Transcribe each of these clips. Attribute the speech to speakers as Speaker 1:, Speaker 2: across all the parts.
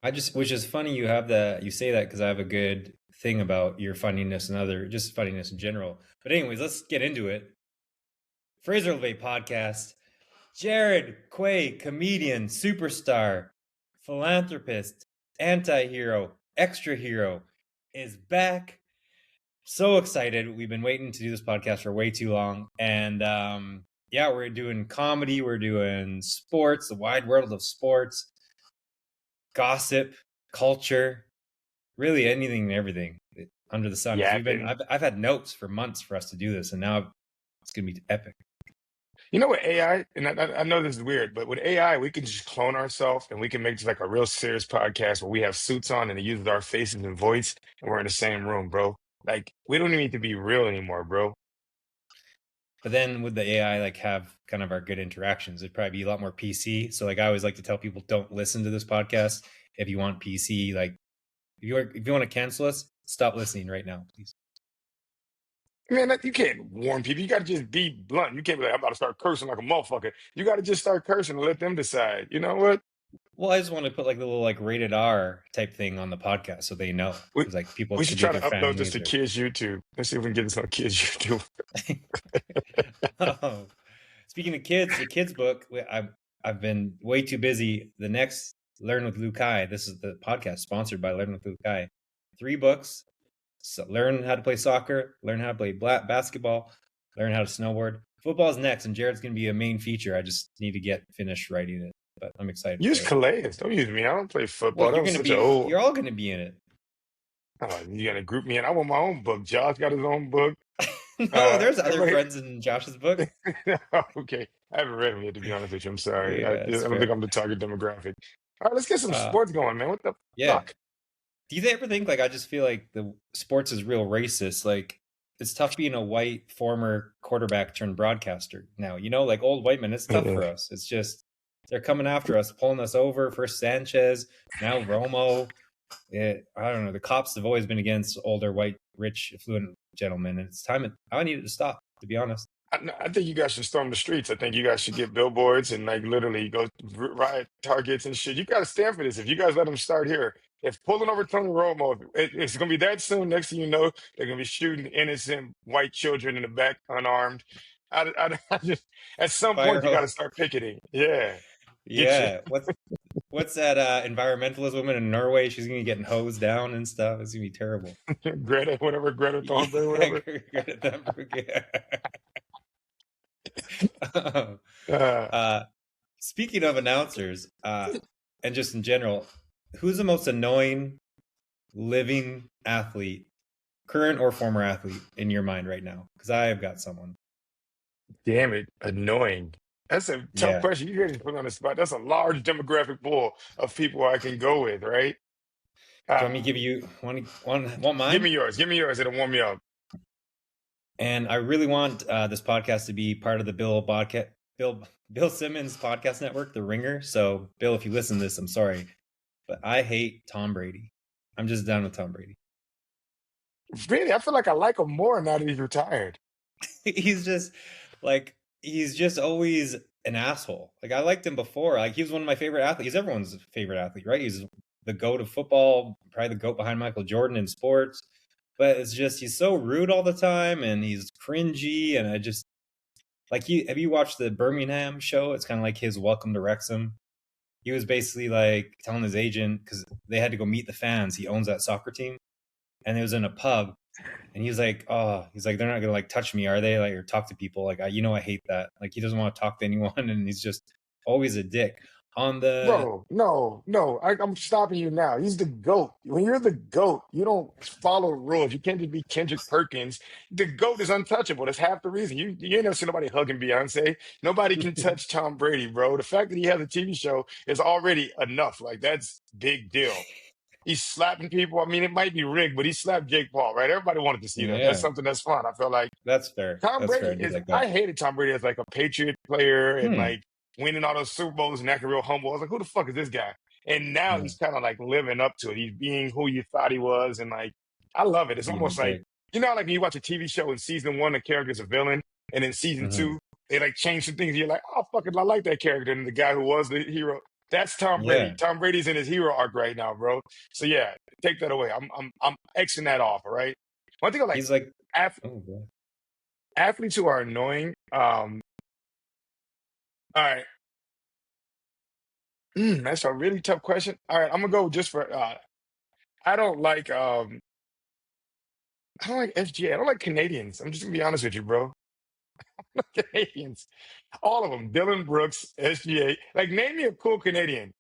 Speaker 1: Which is funny you say that because I have a good thing about your funniness and just funniness in general. But anyways, let's get into it. Fraser podcast. Jared Quay, comedian, superstar, philanthropist, anti-hero, extra hero, is back. So excited. We've been waiting to do this podcast for way too long. And we're doing comedy, we're doing sports, the wide world of sports, gossip, culture, really anything and everything under the sun.
Speaker 2: Yeah,
Speaker 1: I've had notes for months for us to do this, and now it's gonna be epic.
Speaker 2: you know what AI, and I know this is weird, but with AI, we can just clone ourselves and we can make just like a real serious podcast where we have suits on and it uses our faces and voice and we're in the same room, bro. Like, we don't need to be real anymore, bro.
Speaker 1: But then would the AI like have kind of our good interactions? It'd probably be a lot more PC. So like I always like to tell people, don't listen to this podcast if you want PC. Like if you want to cancel us, stop listening right now, please.
Speaker 2: Man, you can't warn people. You got to just be blunt. You can't be like, I'm about to start cursing like a motherfucker. You got to just start cursing and let them decide. You know what?
Speaker 1: Well, I just want to put like the little like rated R type thing on the podcast so they know.
Speaker 2: We,
Speaker 1: Because like people
Speaker 2: we
Speaker 1: should
Speaker 2: should
Speaker 1: be
Speaker 2: try to
Speaker 1: their
Speaker 2: upload this
Speaker 1: families.
Speaker 2: to kids' YouTube. Let's see if we can get this on kids' YouTube.
Speaker 1: Oh. Speaking of kids, the kids book, I've been way too busy. The next Learn with Lukai, this is the podcast sponsored by Learn with Lukai. 3 books. So learn how to play soccer, learn how to play basketball, learn how to snowboard. Football's next, and Jared's going to be a main feature. I just need to get finished writing it, but I'm excited
Speaker 2: Use
Speaker 1: for it.
Speaker 2: Calais. Don't use me. I don't play football.
Speaker 1: Well, you're all going to be in it.
Speaker 2: Oh, you gonna group me in? I want my own book. Josh got his own book.
Speaker 1: No, there's other friends in Josh's book.
Speaker 2: Okay, I haven't read them yet, to be honest with you. I'm sorry.
Speaker 1: Yeah,
Speaker 2: I don't think I'm the target demographic. All right, let's get some sports going, man. What the fuck?
Speaker 1: Do you ever think, like, I just feel like the sports is real racist? Like, it's tough being a white former quarterback turned broadcaster now. You know, like old white men, it's tough for us. It's just, they're coming after us, pulling us over. First Sanchez, now Romo. I don't know. The cops have always been against older, white, rich, affluent gentlemen. And it's time. I need it to stop, to be honest.
Speaker 2: I think you guys should storm the streets. I think you guys should get billboards and like literally go riot targets and shit. You got to stand for this. If you guys let them start here, if pulling over Tony Romo, it's going to be that soon. Next thing you know, they're going to be shooting innocent white children in the back unarmed. I just, at some point, you got to start picketing. Yeah.
Speaker 1: Yeah. What's that environmentalist woman in Norway? She's going to be getting hosed down and stuff. It's going to be terrible.
Speaker 2: Greta Thunberg, whatever.
Speaker 1: Greta Thunberg, speaking of announcers, and just in general, who's the most annoying living athlete, current or former athlete, in your mind right now? Because I have got someone.
Speaker 2: Damn it, annoying. That's a tough question. You get to put on the spot. That's a large demographic pool of people I can go with, right?
Speaker 1: Do you want me to give you one mine?
Speaker 2: Give me yours. It'll warm me up.
Speaker 1: And I really want this podcast to be part of the Bill Simmons podcast network, The Ringer. So, Bill, if you listen to this, I'm sorry, but I hate Tom Brady. I'm just done with Tom Brady.
Speaker 2: Really? I feel like I like him more now that he's retired.
Speaker 1: He's just always an asshole. Like, I liked him before. Like, he was one of my favorite athletes. He's everyone's favorite athlete, right? He's the GOAT of football, probably the GOAT behind Michael Jordan in sports. But it's just, he's so rude all the time and he's cringy. And I just, like, have you watched the Birmingham show? It's kind of like his Welcome to Wrexham. He was basically like telling his agent, because they had to go meet the fans. He owns that soccer team. And it was in a pub. And he's like, they're not going to like touch me, are they? Like, or talk to people. Like, I hate that. Like, he doesn't want to talk to anyone. And he's just always a dick.
Speaker 2: Bro, no, I'm stopping you now. He's the GOAT. When you're the GOAT, you don't follow rules. You can't just be Kendrick Perkins. The GOAT is untouchable. That's half the reason. You ain't never seen nobody hugging Beyonce. Nobody can touch Tom Brady, bro. The fact that he has a TV show is already enough. Like, that's big deal. He's slapping people. I mean, it might be rigged, but he slapped Jake Paul, right? Everybody wanted to see that. That's something that's fun. I feel like
Speaker 1: that's fair.
Speaker 2: Tom Brady is. I hated Tom Brady as like a Patriot player and like winning all those Super Bowls and acting real humble. I was like, who the fuck is this guy? And now he's kind of like living up to it. He's being who you thought he was. And like, I love it. It's almost like, like when you watch a TV show in season 1, the character's a villain. And in season 2, they like change some things. You're like, oh, fuck it, I like that character. And the guy who was the hero, That's Tom Brady.
Speaker 1: Yeah,
Speaker 2: Tom Brady's in his hero arc right now, bro. So yeah, take that away. I'm Xing that off. All right. One thing I like
Speaker 1: he's like,
Speaker 2: ath-
Speaker 1: oh, God.
Speaker 2: athletes who are annoying. All right. That's a really tough question. All right, I'm gonna go just for. I don't like. I don't like FGA. I don't like Canadians. I'm just gonna be honest with you, bro. Canadians, all of them. Dylan Brooks, SGA. Like, name me a cool Canadian.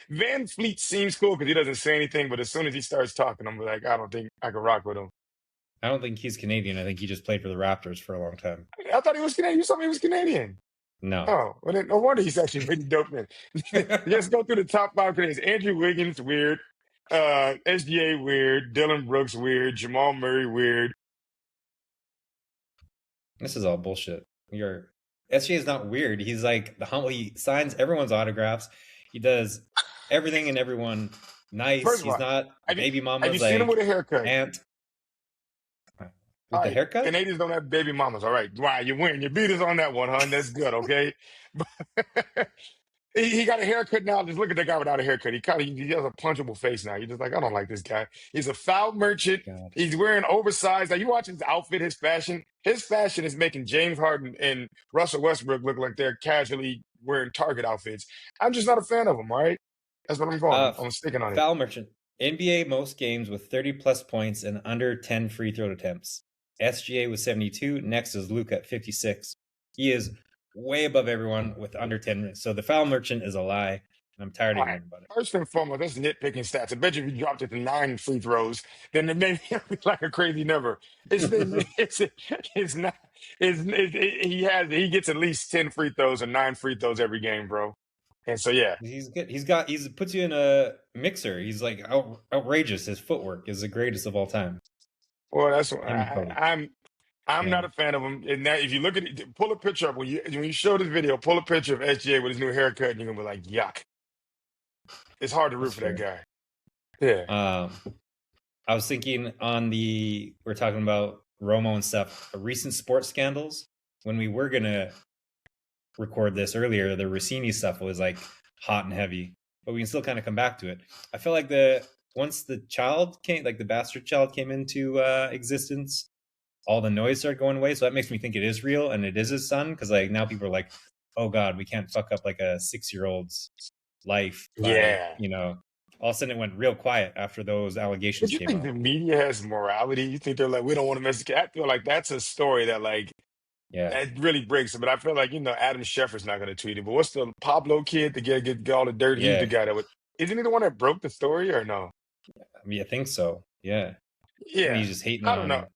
Speaker 2: Van Fleet seems cool because he doesn't say anything, but as soon as he starts talking, I'm like, I don't think I can rock with him.
Speaker 1: I don't think he's Canadian. I think he just played for the Raptors for a long time.
Speaker 2: I thought he was Canadian. You told me he was Canadian.
Speaker 1: No.
Speaker 2: Oh, well, then no wonder he's actually pretty dope. Then let's go through the top five Canadians. Andrew Wiggins, weird. SGA, weird. Dylan Brooks, weird. Jamal Murray, weird.
Speaker 1: This is all bullshit. Your SJ is not weird. He's like the humble. He signs everyone's autographs. He does everything and everyone nice.
Speaker 2: First of
Speaker 1: He's
Speaker 2: all,
Speaker 1: not
Speaker 2: have you
Speaker 1: baby
Speaker 2: have you
Speaker 1: mama's
Speaker 2: seen him
Speaker 1: like
Speaker 2: with a haircut?
Speaker 1: aunt
Speaker 2: All
Speaker 1: with the
Speaker 2: right,
Speaker 1: haircut.
Speaker 2: Canadians don't have baby mamas. All right, wow, you win. You beat us on that one, hon. That's good. Okay. He got a haircut now. Just look at the guy without a haircut. He has a punchable face now. You're just like, I don't like this guy. He's a foul merchant.
Speaker 1: God.
Speaker 2: He's wearing oversized. Now you watch his outfit, his fashion. His fashion is making James Harden and Russell Westbrook look like they're casually wearing Target outfits. I'm just not a fan of him. All right, that's what I'm going.
Speaker 1: Uh,
Speaker 2: I'm sticking on it.
Speaker 1: Foul merchant. NBA most games with 30 plus points and under 10 free throw attempts. SGA was 72. Next is Luke at 56. He is way above everyone with under 10 minutes. So the foul merchant is a lie. And I'm tired
Speaker 2: All
Speaker 1: of
Speaker 2: right.
Speaker 1: hearing about it.
Speaker 2: First and foremost, that's nitpicking stats. I bet you if you dropped it to 9 free throws, then it may be like a crazy number. It's not. He gets at least 10 free throws or 9 free throws every game, bro. And so yeah,
Speaker 1: He's good. He's puts you in a mixer. He's like outrageous. His footwork is the greatest of all time.
Speaker 2: well, that's
Speaker 1: Him and Kobe.
Speaker 2: I'm
Speaker 1: Yeah,
Speaker 2: not a fan of him. And that if you look at it, pull a picture up when you show this video, pull a picture of SGA with his new haircut, and you're gonna be like, yuck. It's hard to root
Speaker 1: that's
Speaker 2: for that
Speaker 1: fair.
Speaker 2: guy. Yeah.
Speaker 1: I was thinking we're talking about Romo and stuff, recent sports scandals. When we were gonna record this earlier, the Rossini stuff was like hot and heavy, but we can still kind of come back to it. I feel like once the child came, like the bastard child came into existence, all the noise started going away. So that makes me think it is real and it is his son, because like now people are like, oh God, we can't fuck up like a 6-year-old's life by,
Speaker 2: Yeah.
Speaker 1: all of a sudden it went real quiet after those
Speaker 2: But
Speaker 1: allegations
Speaker 2: you
Speaker 1: came
Speaker 2: think
Speaker 1: out.
Speaker 2: the media has morality? You think they're like, we don't want to mess with the cat? I feel like that's a story that like
Speaker 1: Yeah.
Speaker 2: that really breaks it. But I feel like, Adam Schefter's not gonna tweet it. But what's the Pablo kid to get all the dirt? He's the
Speaker 1: Yeah.
Speaker 2: guy that would isn't he the one that broke the story or no?
Speaker 1: I mean, I think so. Yeah. And
Speaker 2: Yeah.
Speaker 1: he's just hating
Speaker 2: I don't
Speaker 1: on
Speaker 2: know.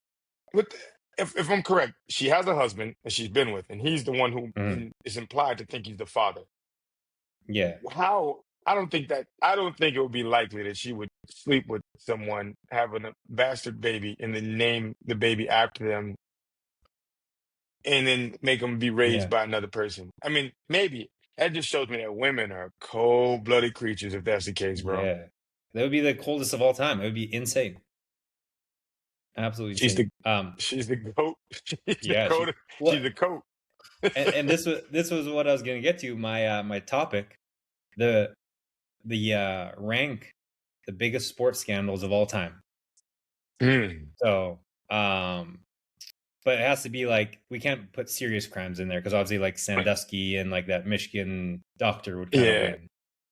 Speaker 2: But if I'm correct, she has a husband that she's been with, and he's the one who
Speaker 1: Mhm.
Speaker 2: is implied to think he's the father.
Speaker 1: Yeah.
Speaker 2: How I don't think it would be likely that she would sleep with someone, having a bastard baby, and then name the baby after them, and then make them be raised
Speaker 1: Yeah.
Speaker 2: by another person. I mean, maybe that just shows me that women are cold-blooded creatures. If that's the case, bro,
Speaker 1: Yeah. That would be the coldest of all time. It would be insane. Absolutely
Speaker 2: she's
Speaker 1: insane.
Speaker 2: the she's the goat. She's the
Speaker 1: Yeah,
Speaker 2: goat. She's
Speaker 1: what
Speaker 2: the coat.
Speaker 1: and this was what I was gonna get to. My topic, the rank the biggest sports scandals of all time.
Speaker 2: Mm,
Speaker 1: So but it has to be like, we can't put serious crimes in there because obviously like Sandusky and like that Michigan doctor would kind of
Speaker 2: yeah.
Speaker 1: win.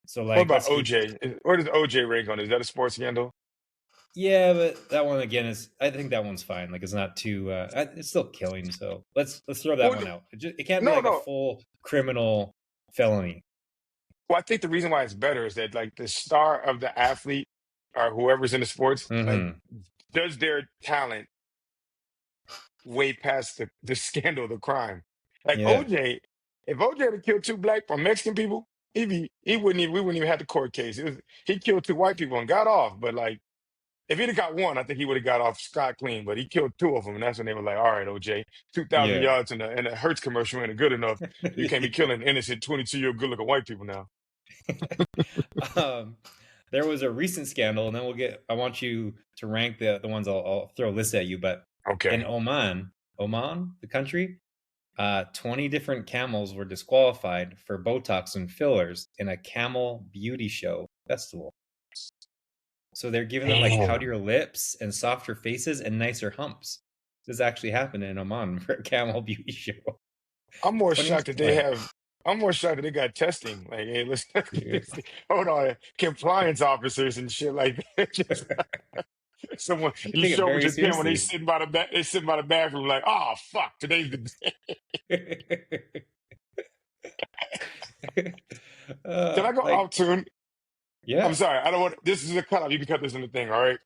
Speaker 1: So
Speaker 2: What
Speaker 1: like
Speaker 2: about
Speaker 1: let's keep
Speaker 2: OJ? Where does OJ rank on? Is that a sports scandal?
Speaker 1: Yeah, but that one again I think that one's fine. Like it's not too it's still killing, so let's throw that
Speaker 2: Well,
Speaker 1: one out. It can't be
Speaker 2: no,
Speaker 1: like a
Speaker 2: no.
Speaker 1: full criminal felony.
Speaker 2: Well, I think the reason why it's better is that like the star of the athlete or whoever's in the sports, like,
Speaker 1: Hmm.
Speaker 2: does their talent way past the scandal, the crime. Like
Speaker 1: Yeah.
Speaker 2: OJ, if OJ had killed two black or Mexican people, he wouldn't even we wouldn't even have the court case. He killed two white people and got off. But like if he'd have got one, I think he would have got off scot clean. But he killed two of them, and that's when they were like, "All right, OJ, 2,000
Speaker 1: Yeah.
Speaker 2: yards and a Hertz commercial ain't good enough. You can't be killing innocent 22-year-old good-looking white people now."
Speaker 1: um, there was a recent scandal, and then I want you to rank the ones I'll throw a list at you. But in
Speaker 2: Okay.
Speaker 1: Oman, the country, 20 different camels were disqualified for Botox and fillers in a camel beauty show festival. So they're giving them like
Speaker 2: Damn.
Speaker 1: poutier lips and softer faces and nicer humps. This actually happened in Oman for a camel beauty show.
Speaker 2: I'm more
Speaker 1: 20
Speaker 2: shocked that they
Speaker 1: like,
Speaker 2: have. I'm more shocked that they got testing. Like, hey, let's get
Speaker 1: yeah.
Speaker 2: this. Hold on, compliance officers and shit like that. Just someone
Speaker 1: I
Speaker 2: you
Speaker 1: take it
Speaker 2: show up with
Speaker 1: very
Speaker 2: your camera, they
Speaker 1: seriously.
Speaker 2: sitting by the back. They sitting by the bathroom like, oh fuck, today's the day. Can I go
Speaker 1: Like,
Speaker 2: out tune? I'm
Speaker 1: yeah,
Speaker 2: sorry, I don't want. This is a cut off. You can cut this in the thing. All right.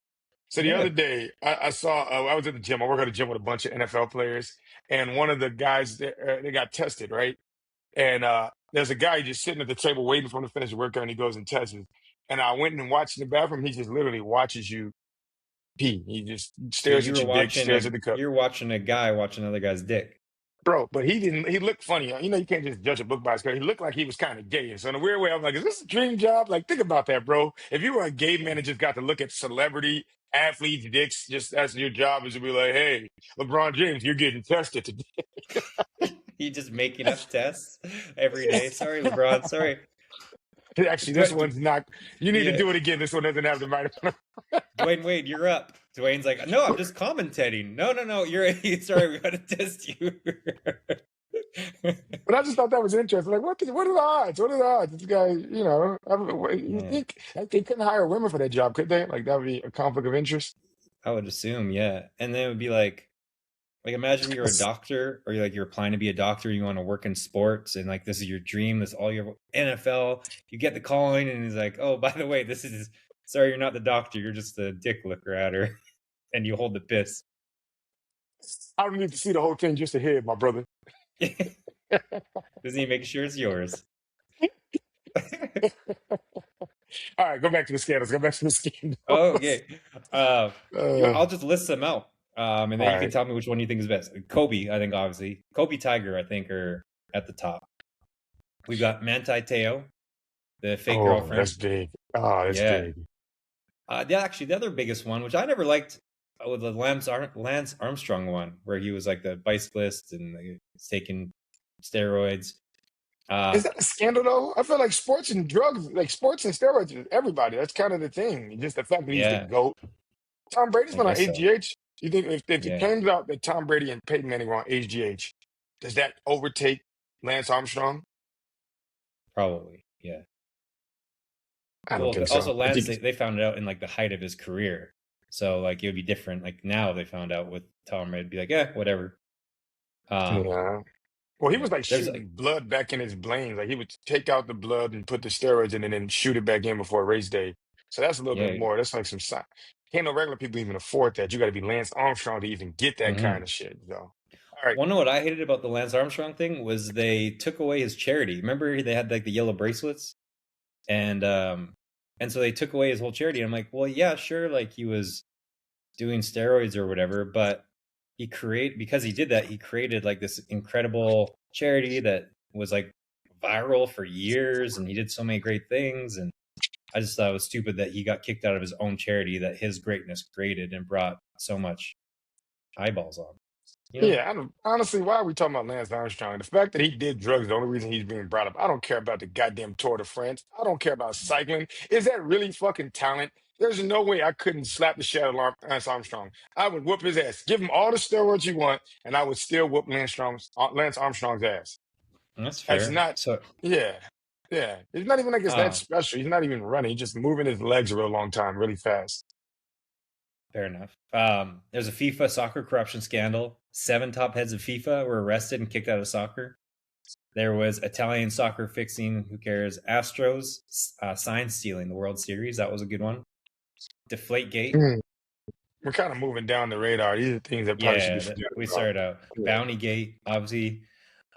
Speaker 2: So the
Speaker 1: yeah.
Speaker 2: other day, I saw. I was at the gym. I work at a gym with a bunch of NFL players, and one of the guys they got tested, right? And there's a guy just sitting at the table waiting for him to finish the workout, and he goes and tests it. And I went and watched in the bathroom. He just literally watches you pee. He just
Speaker 1: So
Speaker 2: stares at your dick, stares at the cup.
Speaker 1: you're watching a guy watch another guy's dick.
Speaker 2: Bro, but he didn't. He looked funny. You know, you can't just judge a book by its cover. He looked like he was kind of gay. And so in a weird way, I'm like, is this a dream job? Like, think about that, bro. If you were a gay man and just got to look at celebrity athletes' dicks, just as your job is to be like, hey, LeBron James, you're getting tested today.
Speaker 1: He just making up tests every day. Sorry, LeBron. Sorry.
Speaker 2: Actually, this one's not. You need to
Speaker 1: Yeah.
Speaker 2: do it again. This one doesn't have the microphone.
Speaker 1: Dwayne Wade, you're up. Dwayne's like, no, I'm just commentating. No, no, no. You're sorry. We got to test you.
Speaker 2: But I just thought that was interesting. Like, what are the odds? What are the odds? This guy, you
Speaker 1: Yeah,
Speaker 2: think like, they couldn't hire women for that job, could they? Like, that would be a conflict of interest.
Speaker 1: I would assume. Yeah, and then it would be like imagine you're a doctor or you're applying to be a doctor. You want to work in sports, and like this is your dream. This is all your NFL. You get the calling, and he's like, oh, by the way, this is sorry, you're not the doctor. You're just the dick looker at her, and you hold the piss.
Speaker 2: I don't need to see the whole thing just ahead, my brother.
Speaker 1: Doesn't he make sure it's yours?
Speaker 2: All right, go back to the scandals. Go back to the
Speaker 1: Oh,
Speaker 2: scandals.
Speaker 1: okay. Uh,
Speaker 2: Uh,
Speaker 1: I'll just list them out, and
Speaker 2: all
Speaker 1: then you can
Speaker 2: right.
Speaker 1: tell me which one you think is best. Kobe, I think, obviously. Kobe, Tiger, I think, are at the top. We've got Manti Te'o, the fake
Speaker 2: Oh, that's
Speaker 1: girlfriend.
Speaker 2: big. Oh, that's
Speaker 1: Yeah.
Speaker 2: big.
Speaker 1: Actually, the other biggest one, which I never liked, was the Lance Armstrong one, where he was like the bicyclist and he's taking steroids.
Speaker 2: Is
Speaker 1: Uh,
Speaker 2: that a scandal though? I feel like sports and drugs, like sports and steroids, is everybody. That's kind of the thing. Just the fact that he's the
Speaker 1: yeah,
Speaker 2: GOAT. Tom Brady's
Speaker 1: I
Speaker 2: been on
Speaker 1: guess so.
Speaker 2: HGH. You think if it
Speaker 1: Yeah,
Speaker 2: comes out that Tom Brady and Peyton Manning were on HGH, does that overtake Lance Armstrong?
Speaker 1: probably. Yeah.
Speaker 2: I don't
Speaker 1: Well,
Speaker 2: think
Speaker 1: also
Speaker 2: so. I
Speaker 1: Lance,
Speaker 2: think
Speaker 1: they found it out in like the height of his career. So like it would be different. Like now they found out with Tom, it'd be like, yeah, whatever. Um,
Speaker 2: yeah. Well, he
Speaker 1: yeah.
Speaker 2: was like
Speaker 1: There's like,
Speaker 2: shooting blood back in his veins. Like he would take out the blood and put the steroids in and then shoot it back in before race day. So that's a little bit
Speaker 1: yeah.
Speaker 2: more. That's like some sign. Can't no regular people even afford that. You got to be Lance Armstrong to even get that kind
Speaker 1: Mhm.
Speaker 2: of shit. So, all right.
Speaker 1: Well, no, what I hated about the Lance Armstrong thing was they took away his charity. Remember they had like the yellow bracelets? And so they took away his whole charity. I'm like, well, yeah, sure, like he was doing steroids or whatever, but because he did that, he created like this incredible charity that was like viral for years, and he did so many great things. And I just thought it was stupid that he got kicked out of his own charity that his greatness created and brought so much eyeballs on. You know?
Speaker 2: Yeah, honestly, why are we talking about Lance Armstrong? The fact that he did drugs is the only reason he's being brought up. I don't care about the goddamn Tour de France. I don't care about cycling. Is that really fucking talent? There's no way I couldn't slap the shit out of Lance Armstrong. I would whoop his ass. Give him all the steroids you want, and I would still whoop Lance Armstrong's ass.
Speaker 1: That's
Speaker 2: That's
Speaker 1: fair.
Speaker 2: not,
Speaker 1: So,
Speaker 2: yeah, yeah. It's not even like it's that
Speaker 1: uh,
Speaker 2: special. He's not even running. He's just moving his legs a real long time, really fast.
Speaker 1: fair enough. There's a FIFA soccer corruption scandal. 7 top heads of FIFA were arrested and kicked out of soccer. There was Italian soccer fixing, who cares, Astros, sign stealing the World Series. That was a good one. Deflategate.
Speaker 2: Mm. We're kind of moving down the radar. These are things that probably should be
Speaker 1: Yeah,
Speaker 2: forgotten
Speaker 1: we
Speaker 2: about.
Speaker 1: started out.
Speaker 2: Yeah.
Speaker 1: Bountygate, obviously.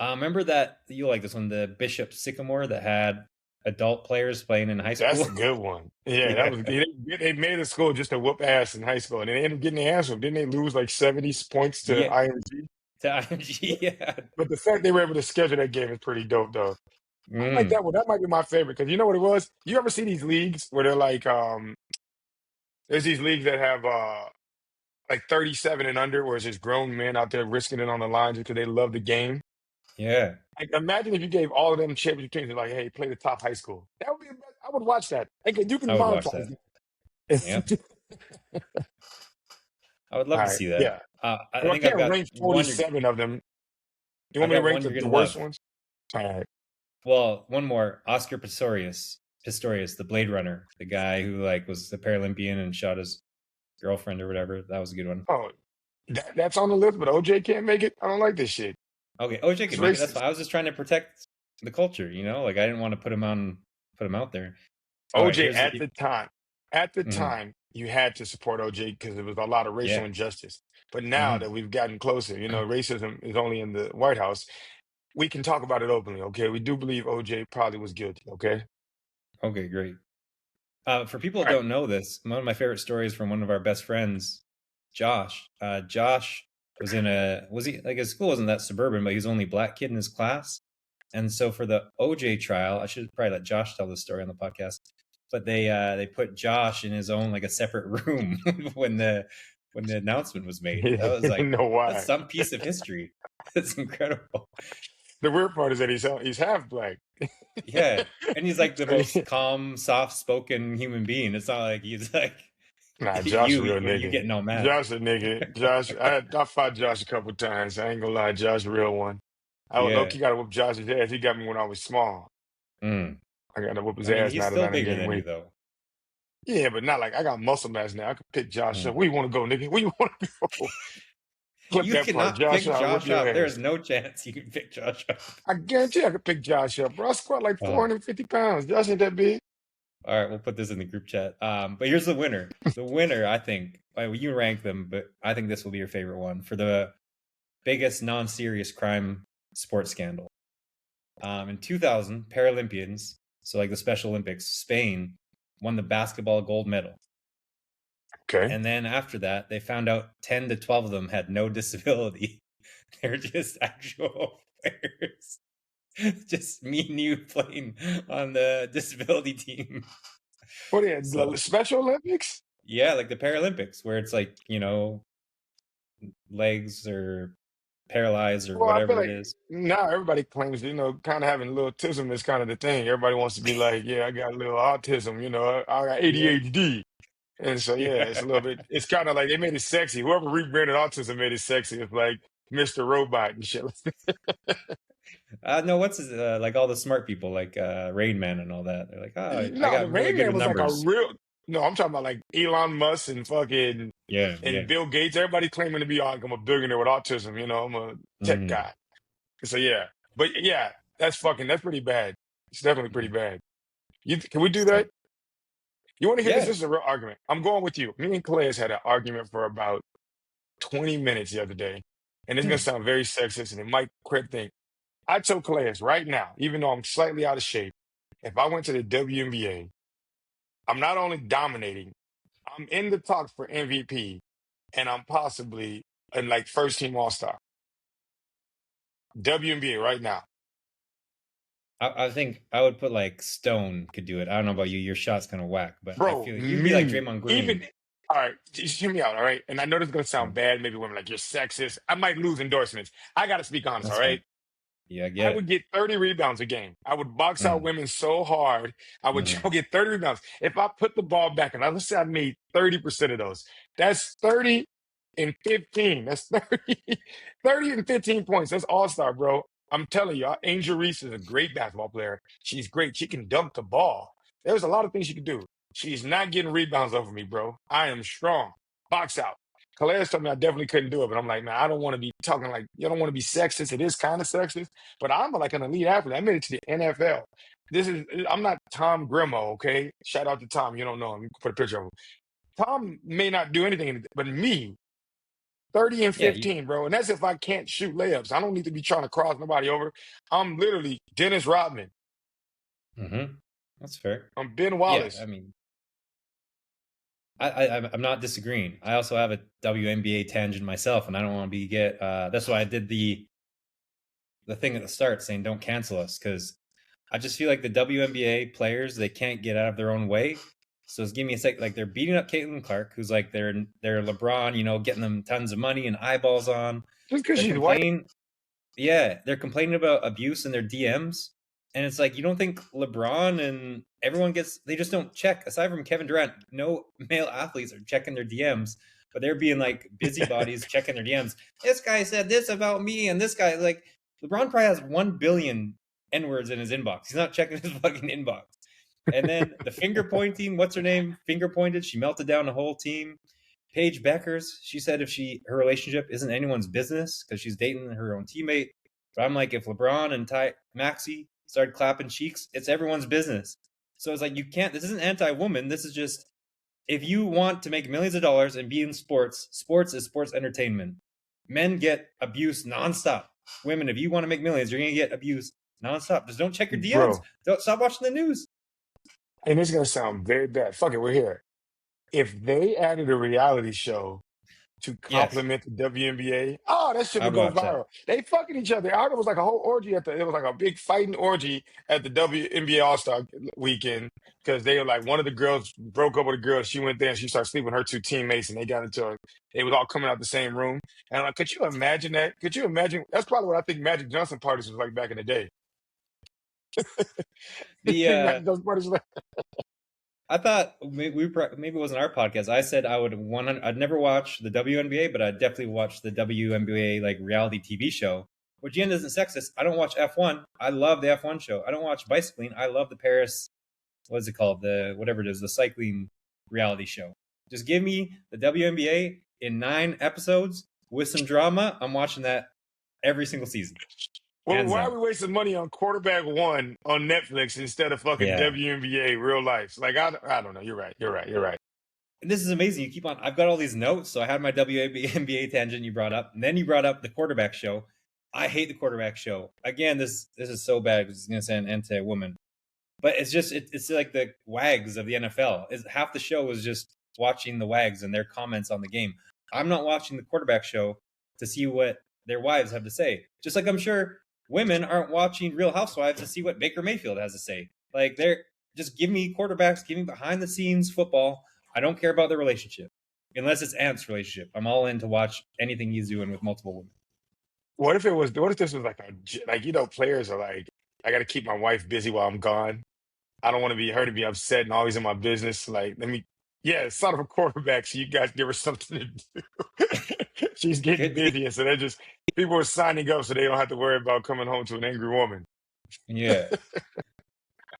Speaker 1: Remember that, you like this one, the Bishop Sycamore that had adult players playing in high
Speaker 2: That's
Speaker 1: school?
Speaker 2: a good one. Yeah, that
Speaker 1: Yeah.
Speaker 2: was they made a school just to whoop ass in high school, and they ended up getting the ass whooped. Didn't they lose like 70 points to
Speaker 1: Yeah.
Speaker 2: IMG?
Speaker 1: To IMG, yeah.
Speaker 2: But the fact they were able to schedule that game is pretty dope, though. I like
Speaker 1: Mm.
Speaker 2: that one. That might be my favorite because you know what it was. You ever see these leagues where they're like, there's these leagues that have like 37 and under, where it's just grown men out there risking it on the line just because they love the game.
Speaker 1: Yeah,
Speaker 2: Like, imagine if you gave all of them championship teams, like, hey, play the top high school. That would be. I would watch that. Like, you can
Speaker 1: I would watch that.
Speaker 2: monetize
Speaker 1: Yeah,
Speaker 2: it.
Speaker 1: I would
Speaker 2: All
Speaker 1: love to
Speaker 2: right,
Speaker 1: see that.
Speaker 2: yeah.
Speaker 1: I
Speaker 2: Well, I
Speaker 1: think I've
Speaker 2: can't
Speaker 1: got
Speaker 2: rank
Speaker 1: one.
Speaker 2: 47 of them. You
Speaker 1: I
Speaker 2: want me to
Speaker 1: got
Speaker 2: rank
Speaker 1: one you're
Speaker 2: the
Speaker 1: gonna
Speaker 2: worst
Speaker 1: love.
Speaker 2: ones? All right.
Speaker 1: Well, one more. Oscar Pistorius, the Blade Runner, the guy who like was a Paralympian and shot his girlfriend or whatever. That was a good one.
Speaker 2: Oh, that's on the list, but OJ can't make it. I don't like this shit.
Speaker 1: Okay, OJ
Speaker 2: It's
Speaker 1: could make it. That's
Speaker 2: racist.
Speaker 1: fine. I was just trying to protect the culture, like I didn't want to put him out there. All right,
Speaker 2: OJ
Speaker 1: here's
Speaker 2: at
Speaker 1: the.
Speaker 2: the time, at the
Speaker 1: Mhm,
Speaker 2: time, you had to support OJ because there was a lot of racial
Speaker 1: yeah.
Speaker 2: injustice. But now
Speaker 1: Hmm.
Speaker 2: that we've gotten closer, racism is only in the White House. We can talk about it openly, okay? We do believe OJ probably was guilty, okay?
Speaker 1: Okay, great. For people
Speaker 2: All
Speaker 1: who
Speaker 2: right.
Speaker 1: don't know this, one of my favorite stories from one of our best friends, Josh. Josh was he like his school wasn't that suburban, but he was the only black kid in his class. And so for the OJ trial, I should probably let Josh tell this story on the podcast. But they put Josh in his own like a separate room when the announcement was made. That was
Speaker 2: You
Speaker 1: like
Speaker 2: know
Speaker 1: that's
Speaker 2: why?
Speaker 1: some piece of history. That's incredible.
Speaker 2: The weird part is that he's half black.
Speaker 1: Yeah. And he's like the
Speaker 2: So,
Speaker 1: most calm, soft-spoken human being. It's not like he's like
Speaker 2: nah, Josh a
Speaker 1: you
Speaker 2: real
Speaker 1: where you
Speaker 2: nigga.
Speaker 1: getting all mad.
Speaker 2: Josh a nigga. Josh, I fought Josh a couple times. I ain't gonna lie, Josh a real one. I would low
Speaker 1: Yeah.
Speaker 2: key gotta whoop Josh's ass. He got me when I was small.
Speaker 1: Mm.
Speaker 2: I gotta whoop his
Speaker 1: I mean,
Speaker 2: ass
Speaker 1: he's
Speaker 2: now that
Speaker 1: still
Speaker 2: I done
Speaker 1: bigger
Speaker 2: gained
Speaker 1: than you
Speaker 2: weight.
Speaker 1: though.
Speaker 2: Yeah, but not like I got muscle mass now. I can pick Josh up.
Speaker 1: Mm.
Speaker 2: Where you want to go, nigga? Where you want to go? Clip
Speaker 1: You
Speaker 2: that part.
Speaker 1: cannot
Speaker 2: Josh,
Speaker 1: pick
Speaker 2: I'll whip
Speaker 1: Josh
Speaker 2: your
Speaker 1: up. There
Speaker 2: ass.
Speaker 1: is no chance you can pick Josh up.
Speaker 2: I guarantee I could pick Josh up, bro. I squat like
Speaker 1: Uh,
Speaker 2: 450 pounds. Josh ain't that big.
Speaker 1: all right, we'll put this in the group chat. But here's the winner. The winner, I think, you rank them, but I think this will be your favorite one for the biggest non-serious crime sports scandal. In 2000, Paralympians, so like the Special Olympics, Spain won the basketball gold medal.
Speaker 2: Okay.
Speaker 1: And then after that, they found out 10 to 12 of them had no disability. They're just actual players. Just me and you playing on the disability team.
Speaker 2: What are
Speaker 1: So,
Speaker 2: the Special Olympics?
Speaker 1: yeah, like the Paralympics, where it's like, legs or paralyzed or
Speaker 2: Well, I feel
Speaker 1: whatever it
Speaker 2: like
Speaker 1: is.
Speaker 2: now everybody claims, kind of having a little autism is kind of the thing. Everybody wants to be like, yeah, I got a little autism, I got
Speaker 1: Yeah.
Speaker 2: ADHD. And so, yeah, it's a little bit, it's kind of like they made it sexy. Whoever rebranded autism made it sexy. It's like Mr. Robot and shit.
Speaker 1: No, what's his, like all the smart people, like Rain Man and all that. They're like, oh, I
Speaker 2: No, the
Speaker 1: got really
Speaker 2: Rain
Speaker 1: good
Speaker 2: Man
Speaker 1: with
Speaker 2: was like a
Speaker 1: numbers.
Speaker 2: real, no, I'm talking about like Elon Musk and fucking,
Speaker 1: Yeah, yeah.
Speaker 2: and Bill Gates. Everybody claiming to be, like, I'm a billionaire with autism, I'm a tech
Speaker 1: Mm.
Speaker 2: guy. So, yeah. But yeah, that's pretty bad. It's definitely pretty bad. Can we do
Speaker 1: So,
Speaker 2: that? You want to hear this?
Speaker 1: yeah.
Speaker 2: This is a real argument. I'm going with you. Me and Clay has had an argument for about 20 minutes the other day. And it's going to
Speaker 1: Hmm.
Speaker 2: sound very sexist and it might quit thing. I told Calais right now, even though I'm slightly out of shape, if I went to the WNBA, I'm not only dominating, I'm in the talks for MVP, and I'm possibly a like first team All Star. WNBA right now,
Speaker 1: I think I would put like Stone could do it. I don't know about you. Your shot's kind of whack, but I
Speaker 2: bro.
Speaker 1: feel like you'd be like
Speaker 2: Me,
Speaker 1: Draymond
Speaker 2: even
Speaker 1: Green.
Speaker 2: all right. Just hear me out, all right. And I know this is gonna sound
Speaker 1: Mm.
Speaker 2: bad. Maybe women like you're sexist. I might lose endorsements. I got to speak honest, all
Speaker 1: That's fine.
Speaker 2: right.
Speaker 1: Yeah, I
Speaker 2: I
Speaker 1: get
Speaker 2: would
Speaker 1: it.
Speaker 2: get 30 rebounds a game. I would box out
Speaker 1: Mm.
Speaker 2: women so hard. I would
Speaker 1: Hmm.
Speaker 2: get 30 rebounds. If I put the ball back, and let's say I made 30% of those, that's 30 and 15. That's 30, 30 and 15 points. That's all-star, bro. I'm telling you, Angel Reese is a great basketball player. She's great. She can dunk the ball. There's a lot of things she can do. She's not getting rebounds over me, bro. I am strong. Box out. Calais told me I definitely couldn't do it, but I'm like, man, I don't want to be talking like, you don't want to be sexist. It is kind of sexist, but I'm like an elite athlete. I made it to the NFL. I'm not Tom Grimo, okay? Shout out to Tom. You don't know him. You can put a picture of him. Tom may not do anything, but me, 30 and
Speaker 1: Yeah.
Speaker 2: 15, bro. And that's if I can't shoot layups. I don't need to be trying to cross nobody over. I'm literally Dennis Rodman.
Speaker 1: That's fair.
Speaker 2: I'm Ben
Speaker 1: Yeah, I
Speaker 2: Wallace.
Speaker 1: mean, I'm not disagreeing. I also have a WNBA tangent myself, and I don't want to be get. That's why I did the thing at the start saying don't cancel us because I just feel like the WNBA players they can't get out of their own way. So it's giving me a sec like they're beating up Caitlin Clark, who's like they're LeBron, getting them tons of money and eyeballs on.
Speaker 2: Just because
Speaker 1: They're
Speaker 2: she's white.
Speaker 1: complaining. Yeah, they're complaining about abuse in their DMs, and it's like you don't think LeBron and everyone they just don't check. Aside from Kevin Durant, no male athletes are checking their DMs, but they're being like busybodies checking their DMs. This guy said this about me, and this guy like LeBron probably has 1 billion N words in his inbox. He's not checking his fucking inbox. And then the finger pointing, what's her name? Finger pointed. She melted down the whole team. Paige Beckers, she said if her relationship isn't anyone's business because she's dating her own teammate. But I'm like, if LeBron and Maxey started clapping cheeks, it's everyone's business. So it's like you can't. This isn't anti-woman. This is just if you want to make millions of dollars and be in sports, sports is sports entertainment. Men get abused nonstop. Women, if you want to make millions, you're gonna get abused nonstop. Just don't check your DMs.
Speaker 2: Bro,
Speaker 1: Don't stop watching the news.
Speaker 2: and it's gonna sound very bad. Fuck it, we're here. If they added a reality show to
Speaker 1: Yes,
Speaker 2: complement the WNBA, oh, that shit
Speaker 1: I
Speaker 2: would go
Speaker 1: watched that.
Speaker 2: viral. They fucking each other. I heard it was like a whole orgy it was like a big fighting orgy at the WNBA All-Star weekend because they were like one of the girls broke up with a girl. She went there and she started sleeping with her two teammates and they got into it. They was all coming out the same room. And I'm like, could you imagine that? Could you imagine? That's probably what I think Magic Johnson parties was like back in the day. You
Speaker 1: The
Speaker 2: think Magic Johnson parties was like
Speaker 1: I thought maybe it wasn't our podcast. I said I'd never watch the WNBA, but I'd definitely watch the WNBA like reality TV show. Which again isn't sexist. I don't watch F1. I love the F1 show. I don't watch bicycling. I love the Paris. What is it called? The whatever it is, the cycling reality show. Just give me the WNBA in 9 episodes with some drama. I'm watching that every single season,
Speaker 2: well,
Speaker 1: hands
Speaker 2: why are
Speaker 1: down.
Speaker 2: we wasting money on quarterback one on Netflix instead of fucking
Speaker 1: Yeah.
Speaker 2: WNBA real life? Like, I don't know. You're right. You're right. You're right.
Speaker 1: This is amazing. You keep on. I've got all these notes. So I had my WNBA tangent you brought up, and then you brought up the quarterback show. I hate the quarterback show. Again, this is so bad because it's going to say an anti-woman, but it's just it's like the wags of the NFL. Is half the show is just watching the wags and their comments on the game. I'm not watching the quarterback show to see what their wives have to say. Just like I'm sure women aren't watching Real Housewives to see what Baker Mayfield has to say. Like they're just give me quarterbacks, give me behind the scenes football. I don't care about the relationship. Unless it's Ant's relationship. I'm all in to watch anything he's doing with multiple women.
Speaker 2: What if it was? What if this was like like players are like, I got to keep my wife busy while I'm gone. I don't want to be her to be upset and always in my business. Like, let me, yeah, son of a quarterback. So you guys give her something to do. She's getting
Speaker 1: Could be.
Speaker 2: busy, and so they're just people are signing up so they don't have to worry about coming home to an angry woman.
Speaker 1: Yeah.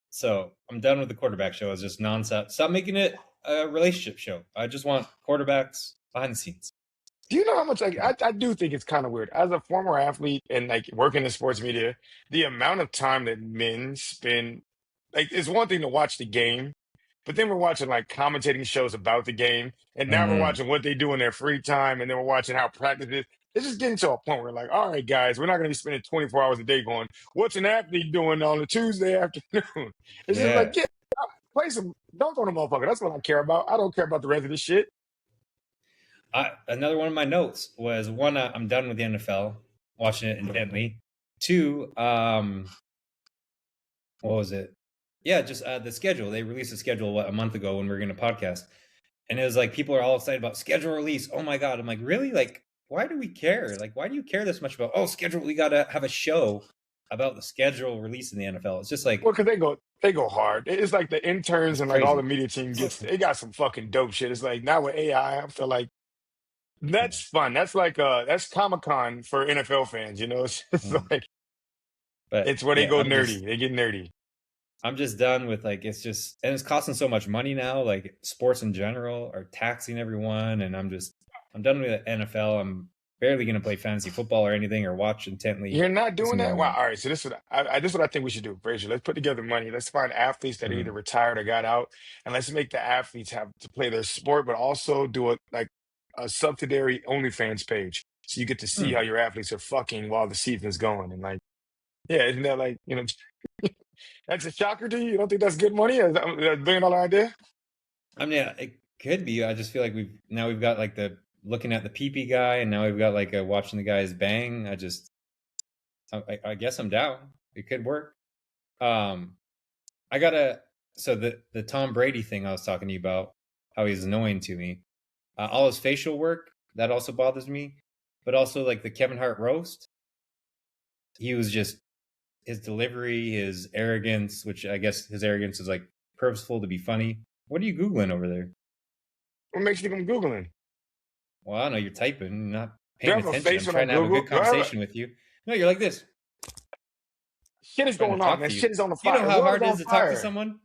Speaker 1: So I'm done with the quarterback show. It's just nonstop. Stop making it a relationship show. I just want quarterbacks behind the scenes.
Speaker 2: Do you know how much like I do think it's kind of weird as a former athlete and like working in sports media, the amount of time that men spend like it's one thing to watch the game, but then we're watching like commentating shows about the game, and now we're
Speaker 1: Mm-hmm.
Speaker 2: watching what they do in their free time, and then we're watching how practice is. It's just getting to a point where like, all right, guys, we're not going to be spending 24 hours a day going, what's an athlete doing on a Tuesday afternoon? It's just
Speaker 1: Yeah.
Speaker 2: like, yeah, play some, dunk on a motherfucker. That's what I care about. I don't care about the rest of this shit.
Speaker 1: Another one of my notes was one, I'm done with the NFL, watching it intently. 2, what was it? Yeah, just the schedule. They released a schedule a month ago when we were going to podcast, and it was like people are all excited about schedule release. Oh my god! I'm like, really? Like, why do we care? Like, why do you care this much about? Oh, schedule. We got to have a show about the schedule release in the NFL. It's just like
Speaker 2: Well, because they go hard. It's like the interns
Speaker 1: it's
Speaker 2: and like all the
Speaker 1: crazy.
Speaker 2: media team gets they got some fucking dope shit. It's like now with AI, I feel like that's fun. That's like that's Comic Con for NFL fans. It's just
Speaker 1: Mm.
Speaker 2: like
Speaker 1: But
Speaker 2: it's where they
Speaker 1: yeah,
Speaker 2: go nerdy. They get nerdy.
Speaker 1: I'm just done with like it's just and it's costing so much money now. Like sports in general are taxing everyone, and I'm done with the NFL. I'm barely going to play fantasy football or anything or watch intently
Speaker 2: You're not doing
Speaker 1: some
Speaker 2: that?
Speaker 1: more.
Speaker 2: Wow. All right. So this is what I think we should do, Fraser. Let's put together money. Let's find athletes that are either
Speaker 1: Mm.
Speaker 2: retired or got out, and let's make the athletes have to play their sport, but also do a subsidiary OnlyFans page, so you get to see how
Speaker 1: Mm.
Speaker 2: your athletes are fucking while the season's going. And like, yeah, isn't that like that's a shocker to you? You don't think that's good money? Is that a $1 billion idea?
Speaker 1: I mean, yeah, it could be. I just feel like we've got like the looking at the PP guy, and now we've got like watching the guys bang. I guess I'm down. It could work. Um, I gotta. So the Tom Brady thing I was talking to you about, how he's annoying to me. All his facial work that also bothers me, but also like the Kevin Hart roast. he was just his delivery, his arrogance, which I guess his arrogance is like purposeful to be funny. What are you Googling over there?
Speaker 2: What makes you think I'm Googling?
Speaker 1: Well, I don't know, you're typing, not
Speaker 2: Do I
Speaker 1: paying
Speaker 2: have a
Speaker 1: attention.
Speaker 2: face
Speaker 1: I'm
Speaker 2: when I
Speaker 1: trying to have a
Speaker 2: Google?
Speaker 1: good conversation with you. No, you're like this,
Speaker 2: Shit is
Speaker 1: trying to
Speaker 2: going on,
Speaker 1: talk
Speaker 2: man.
Speaker 1: to you.
Speaker 2: Shit is on the
Speaker 1: You know
Speaker 2: fire. The
Speaker 1: how
Speaker 2: world is
Speaker 1: hard it
Speaker 2: on
Speaker 1: is to talk to
Speaker 2: fire.
Speaker 1: someone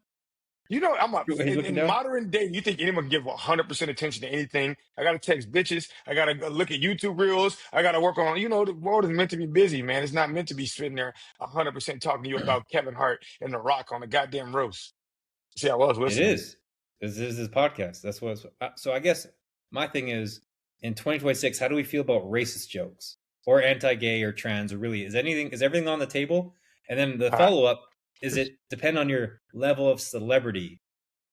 Speaker 2: You know,
Speaker 1: when he's looking
Speaker 2: in
Speaker 1: down?
Speaker 2: modern day, you think anyone can give 100% attention to anything? I got to text bitches. I got to look at YouTube reels. I got to work on, the world is meant to be busy, man. It's not meant to be sitting there 100% talking to you about Kevin Hart and The Rock on the goddamn roast. See, I was
Speaker 1: It
Speaker 2: listening.
Speaker 1: is. This is his podcast. That's what. So I guess my thing is in 2026, how do we feel about racist jokes or anti-gay or trans or really is everything on the table? And then the
Speaker 2: Uh,
Speaker 1: follow-up is it depend on your level of celebrity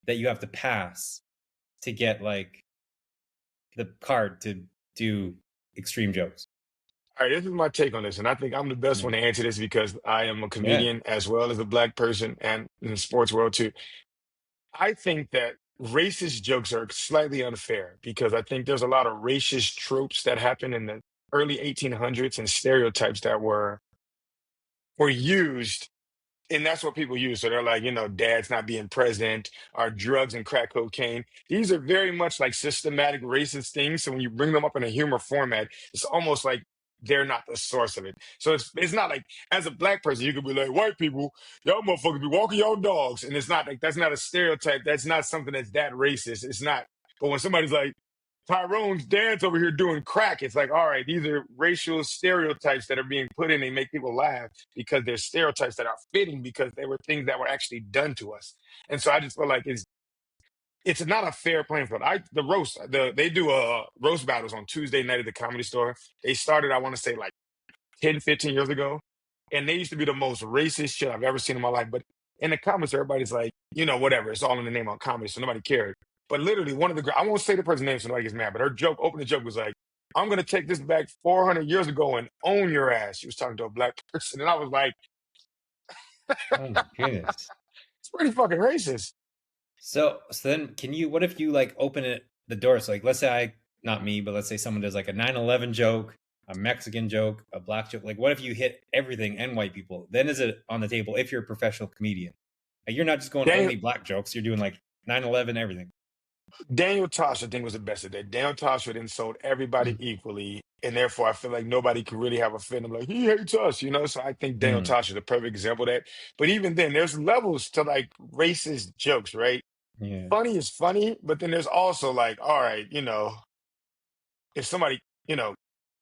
Speaker 1: that you have to pass to get like the card to do extreme jokes.
Speaker 2: all right, this is my take on this, and I think I'm the best
Speaker 1: Yeah.
Speaker 2: one to answer this because I am a
Speaker 1: Yeah.
Speaker 2: comedian as well as a black person and in the sports world too. I think that racist jokes are slightly unfair because I think there's a lot of racist tropes that happen in the early 1800s and stereotypes that were used, and that's what people use. So they're like, dad's not being present, or drugs and crack cocaine. These are very much like systematic racist things. So when you bring them up in a humor format, it's almost like they're not the source of it. So it's not like as a black person, you could be like, white people, y'all motherfuckers be walking y'all dogs. And it's not like that's not a stereotype. That's not something that's that racist. It's not. But when somebody's like, Tyrone's dad's over here doing crack. It's like, all right, these are racial stereotypes that are being put in. They make people laugh because they're stereotypes that are fitting because they were things that were actually done to us. And so I just feel like it's not a fair playing field. They do roast battles on Tuesday night at the Comedy Store. They started, I want to say, like 10, 15 years ago. And they used to be the most racist shit I've ever seen in my life. But in the comments, everybody's like, whatever. It's all in the name of comedy, so nobody cared. But literally, I won't say the person's name so nobody gets mad, but her opening joke was like, I'm going to take this back 400 years ago and own your ass. She was talking to a black person. And I was like,
Speaker 1: Oh my goodness.
Speaker 2: it's pretty fucking racist.
Speaker 1: So then what if you like open it the door? So like let's say not me, but let's say someone does like a 9/11 joke, a Mexican joke, a black joke. Like what if you hit everything and white people? Then is it on the table if you're a professional comedian? Like you're not just going
Speaker 2: Daniel,
Speaker 1: only black jokes, you're doing like 9/11 everything.
Speaker 2: Daniel Tosh, I think, was the best of that. Daniel Tosh would insult everybody equally. And therefore, I feel like nobody could really have a fit. I'm like, he hates us. So I think Daniel
Speaker 1: Mm,
Speaker 2: Tosh is a perfect example of that. But even then, there's levels to like racist jokes, right?
Speaker 1: yeah.
Speaker 2: Funny is funny, but then there's also like, all right, if somebody,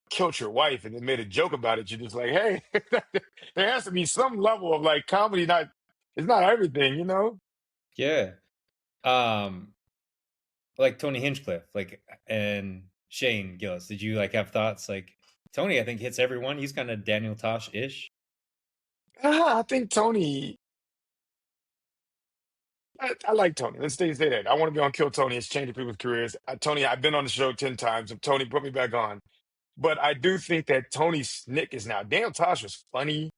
Speaker 2: killed your wife and then made a joke about it, you're just like, hey, there has to be some level of like comedy. It's not everything.
Speaker 1: Yeah. Um like Tony Hinchcliffe, like and Shane Gillis. Did you like have thoughts like Tony, I think hits everyone. He's kind of Daniel Tosh-ish.
Speaker 2: I think Tony. I like Tony. Let's say that. I want to be on Kill Tony. It's changing people's careers. Tony, I've been on the show 10 times. If Tony put me back on. But I do think that Tony's Nick is now. Daniel Tosh was funny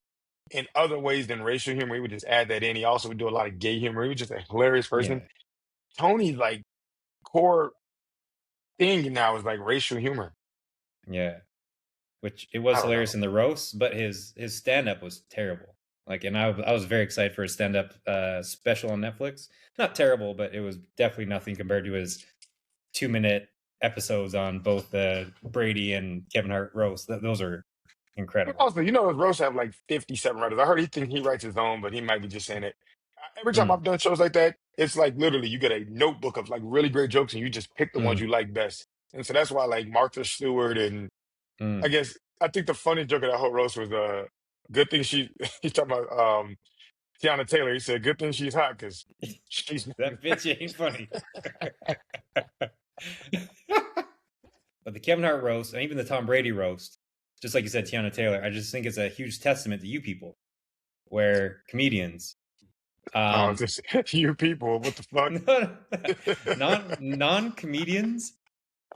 Speaker 2: in other ways than racial humor. He would just add that in. He also would do a lot of gay humor. He was just a hilarious person.
Speaker 1: Yeah.
Speaker 2: Tony's like core thing now is like racial humor.
Speaker 1: Yeah. Which it
Speaker 2: I
Speaker 1: was
Speaker 2: don't know.
Speaker 1: hilarious in the roast, but his stand up was terrible. Like, and I was very excited for his stand up special on Netflix. Not terrible, but it was definitely nothing compared to his 2-minute episodes on both the Brady and Kevin Hart roast. Those are
Speaker 2: But
Speaker 1: incredible.
Speaker 2: also, his roast have like 57 writers. I heard he writes his own, but he might be just saying it. Every time
Speaker 1: Mm,
Speaker 2: I've done shows like that, it's like literally you get a notebook of like really great jokes and you just pick the ones
Speaker 1: mm,
Speaker 2: you like best. And so that's why like Martha Stewart and
Speaker 1: mm.
Speaker 2: I think the funny joke of that whole roast was good thing he's talking about Tiana Taylor. He said good thing she's hot because she's
Speaker 1: That bitch ain't funny. But the Kevin Hart roast and even the Tom Brady roast, just like you said, Tiana Taylor, I just think it's a huge testament to you people, where comedians,
Speaker 2: oh,
Speaker 1: um,
Speaker 2: just you people, what the fuck?
Speaker 1: non comedians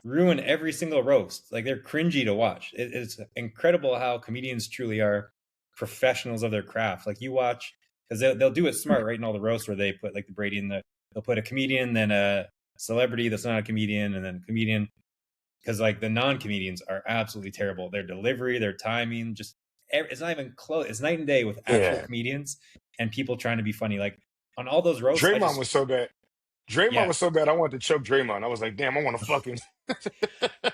Speaker 1: ruin every single roast. Like they're cringy to watch. It's incredible how comedians truly are professionals of their craft. Like you watch because they'll do it smart, right? In all the roasts where they put like the Brady in they'll put a comedian, then a celebrity that's not a comedian, and then a comedian. Because like the non comedians are absolutely terrible. Their delivery, their timing, just it's not even close. It's night and day with actual
Speaker 2: Yeah.
Speaker 1: comedians and people trying to be funny. Like on all those roasts, I
Speaker 2: Draymond
Speaker 1: just
Speaker 2: was so bad. Draymond
Speaker 1: yeah.
Speaker 2: was so bad. I wanted to choke Draymond. I was like, damn, I want to fucking.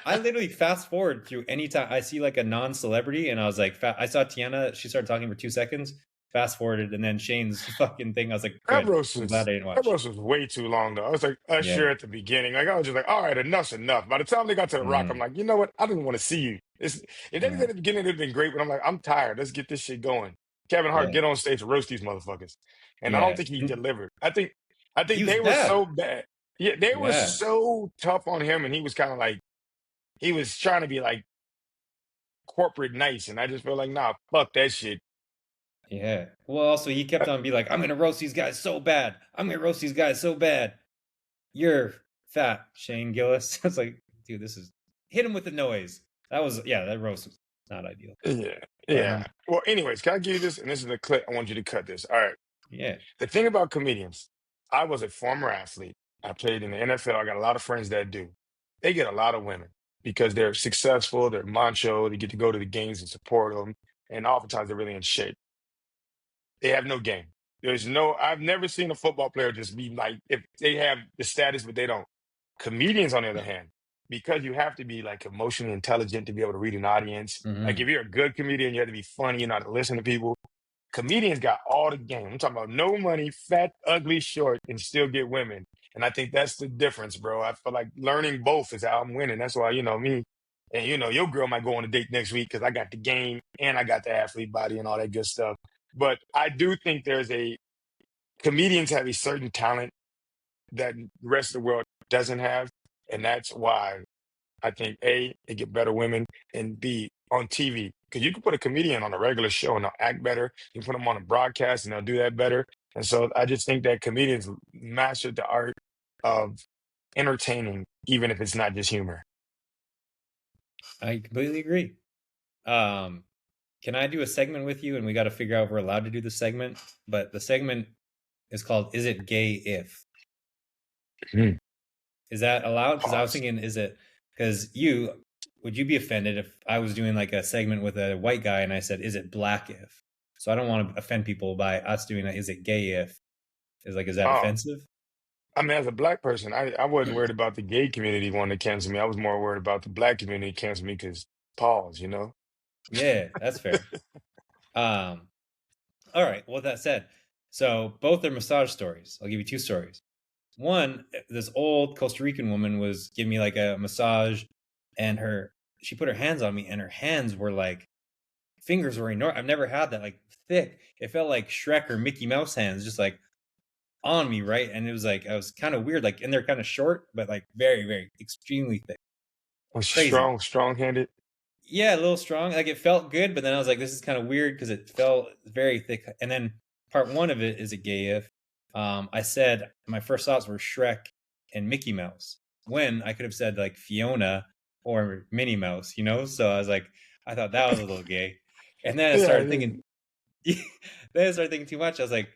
Speaker 1: I literally fast forward through any time I see like a non-celebrity, and I was like, I saw Tiana. She started talking for 2 seconds. Fast forwarded, and then Shane's fucking thing. I was like,
Speaker 2: That
Speaker 1: good.
Speaker 2: roast
Speaker 1: I'm glad
Speaker 2: was
Speaker 1: I didn't
Speaker 2: that
Speaker 1: watch.
Speaker 2: roast was way too long though. I was like
Speaker 1: Yeah.
Speaker 2: Usher at the beginning. Like I was just like, all right, enough's enough. By the time they got to the Rock, I'm
Speaker 1: Mm,
Speaker 2: like, you know what? I didn't want to see you. If anything
Speaker 1: yeah.
Speaker 2: at the beginning it'd been great, but I'm like, I'm tired. Let's get this shit going. Kevin Hart,
Speaker 1: Yeah.
Speaker 2: get on stage and roast these motherfuckers. And I don't
Speaker 1: Yeah.
Speaker 2: think he
Speaker 1: And
Speaker 2: delivered. I
Speaker 1: he
Speaker 2: think
Speaker 1: was
Speaker 2: they were
Speaker 1: bad.
Speaker 2: so bad. Yeah, they were
Speaker 1: Yeah.
Speaker 2: so tough on him, and he was kind of like he was trying to be like corporate nice, and I just feel like, nah, fuck that shit.
Speaker 1: Yeah. Well, also he kept on being like, I'm gonna roast these guys so bad. I'm gonna roast these guys so bad. You're fat, Shane Gillis. I was like, dude, this is hit him with the noise. That was that roast was not ideal.
Speaker 2: Yeah,
Speaker 1: But
Speaker 2: yeah. Well, anyways, can I give you this? And this is the clip. I want you to cut this. All right.
Speaker 1: yeah.
Speaker 2: The thing about comedians, I was a former athlete. I played in the NFL. I got a lot of friends that do. They get a lot of women because they're successful, they're macho, they get to go to the games and support them, and oftentimes they're really in shape. They have no game. I've never seen a football player just be like, if they have the status, but they don't. Comedians, on the other hand, because you have to be like emotionally intelligent to be able to read an audience. Like
Speaker 1: Hmm.
Speaker 2: if you're a good comedian, you have to be funny, you know how to listen to people. Comedians got all the game. I'm talking about no money, fat, ugly, short, and still get women. And I think that's the difference, bro. I feel like learning both is how I'm winning. That's why, me and your girl might go on a date next week because I got the game and I got the athlete body and all that good stuff. But I do think comedians have a certain talent that the rest of the world doesn't have. And that's why I think A, they get better women, and B, on TV. Because you can put a comedian on a regular show and they'll act better. You can put them on a broadcast and they'll do that better. And so I just think that comedians mastered the art of entertaining, even if it's not just humor.
Speaker 1: I completely agree. Um, can I do a segment with you? And we got to figure out if we're allowed to do the segment. But the segment is called "Is It Gay If?"
Speaker 2: Mhm.
Speaker 1: Is that allowed? Because I was
Speaker 2: Pause.
Speaker 1: thinking, because would you be offended if I was doing like a segment with a white guy and I said, "Is it black if?" So I don't want to offend people by us doing that. Is it gay if? Is that
Speaker 2: Oh,
Speaker 1: offensive?
Speaker 2: I mean, as a black person, I wasn't worried about the gay community wanting to cancel me. I was more worried about the black community canceling me because pause.
Speaker 1: Yeah, that's fair. Um, all right. Well, with that said, so both are massage stories. I'll give you two stories. One, this old Costa Rican woman was giving me like a massage, and she put her hands on me, and her hands were like fingers were enormous. I've never had that like thick. It felt like Shrek or Mickey Mouse hands, just like on me, right? And it was like I was kind of weird, like, and they're kind of short, but like very, very extremely thick,
Speaker 2: Was
Speaker 1: crazy.
Speaker 2: strong-handed.
Speaker 1: Yeah, a little strong. Like it felt good, but then I was like, this is kind of weird because it felt very thick. And then part one of it is a gay if. I said my first thoughts were Shrek and Mickey Mouse when I could have said like Fiona or Minnie Mouse, you know? So I was like, I thought that was a little gay. And then I
Speaker 2: Yeah,
Speaker 1: started
Speaker 2: yeah.
Speaker 1: thinking, then I started thinking too much. I was like,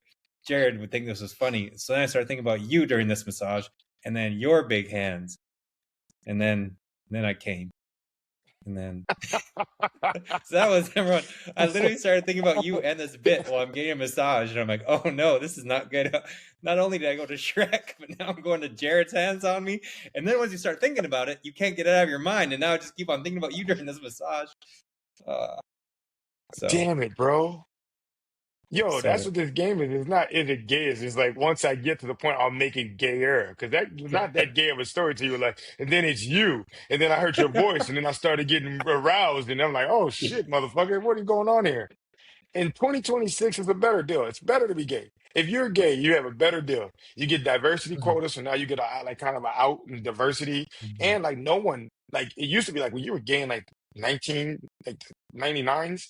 Speaker 1: Jared would think this was funny. So then I started thinking about you during this massage and then your big hands. And then I came. And then so that was number one. I literally started thinking about you and this bit while I'm getting a massage, and I'm like, oh no, this is not good. Not only did I go to Shrek, but now I'm going to Jared's hands on me. And then once you start thinking about it, you can't get it out of your mind. And now I just keep on thinking about you during this massage. Uh, so,
Speaker 2: Damn it, bro. Yo, that's
Speaker 1: so
Speaker 2: what this game is. It's not is it gay. It's like once I get to the point, I'll make it gayer. Because that's not that gay of a story to you. Like, and then it's you. And then I heard your voice, and then I started getting aroused. And I'm like, oh shit, motherfucker, what is going on here? In 2026 is a better deal. It's better to be gay. If you're gay, you have a better deal. You get diversity quotas, so now you get a like kind of a out in diversity. And like no one like it used to be like when you were gay in like 19 like 99s,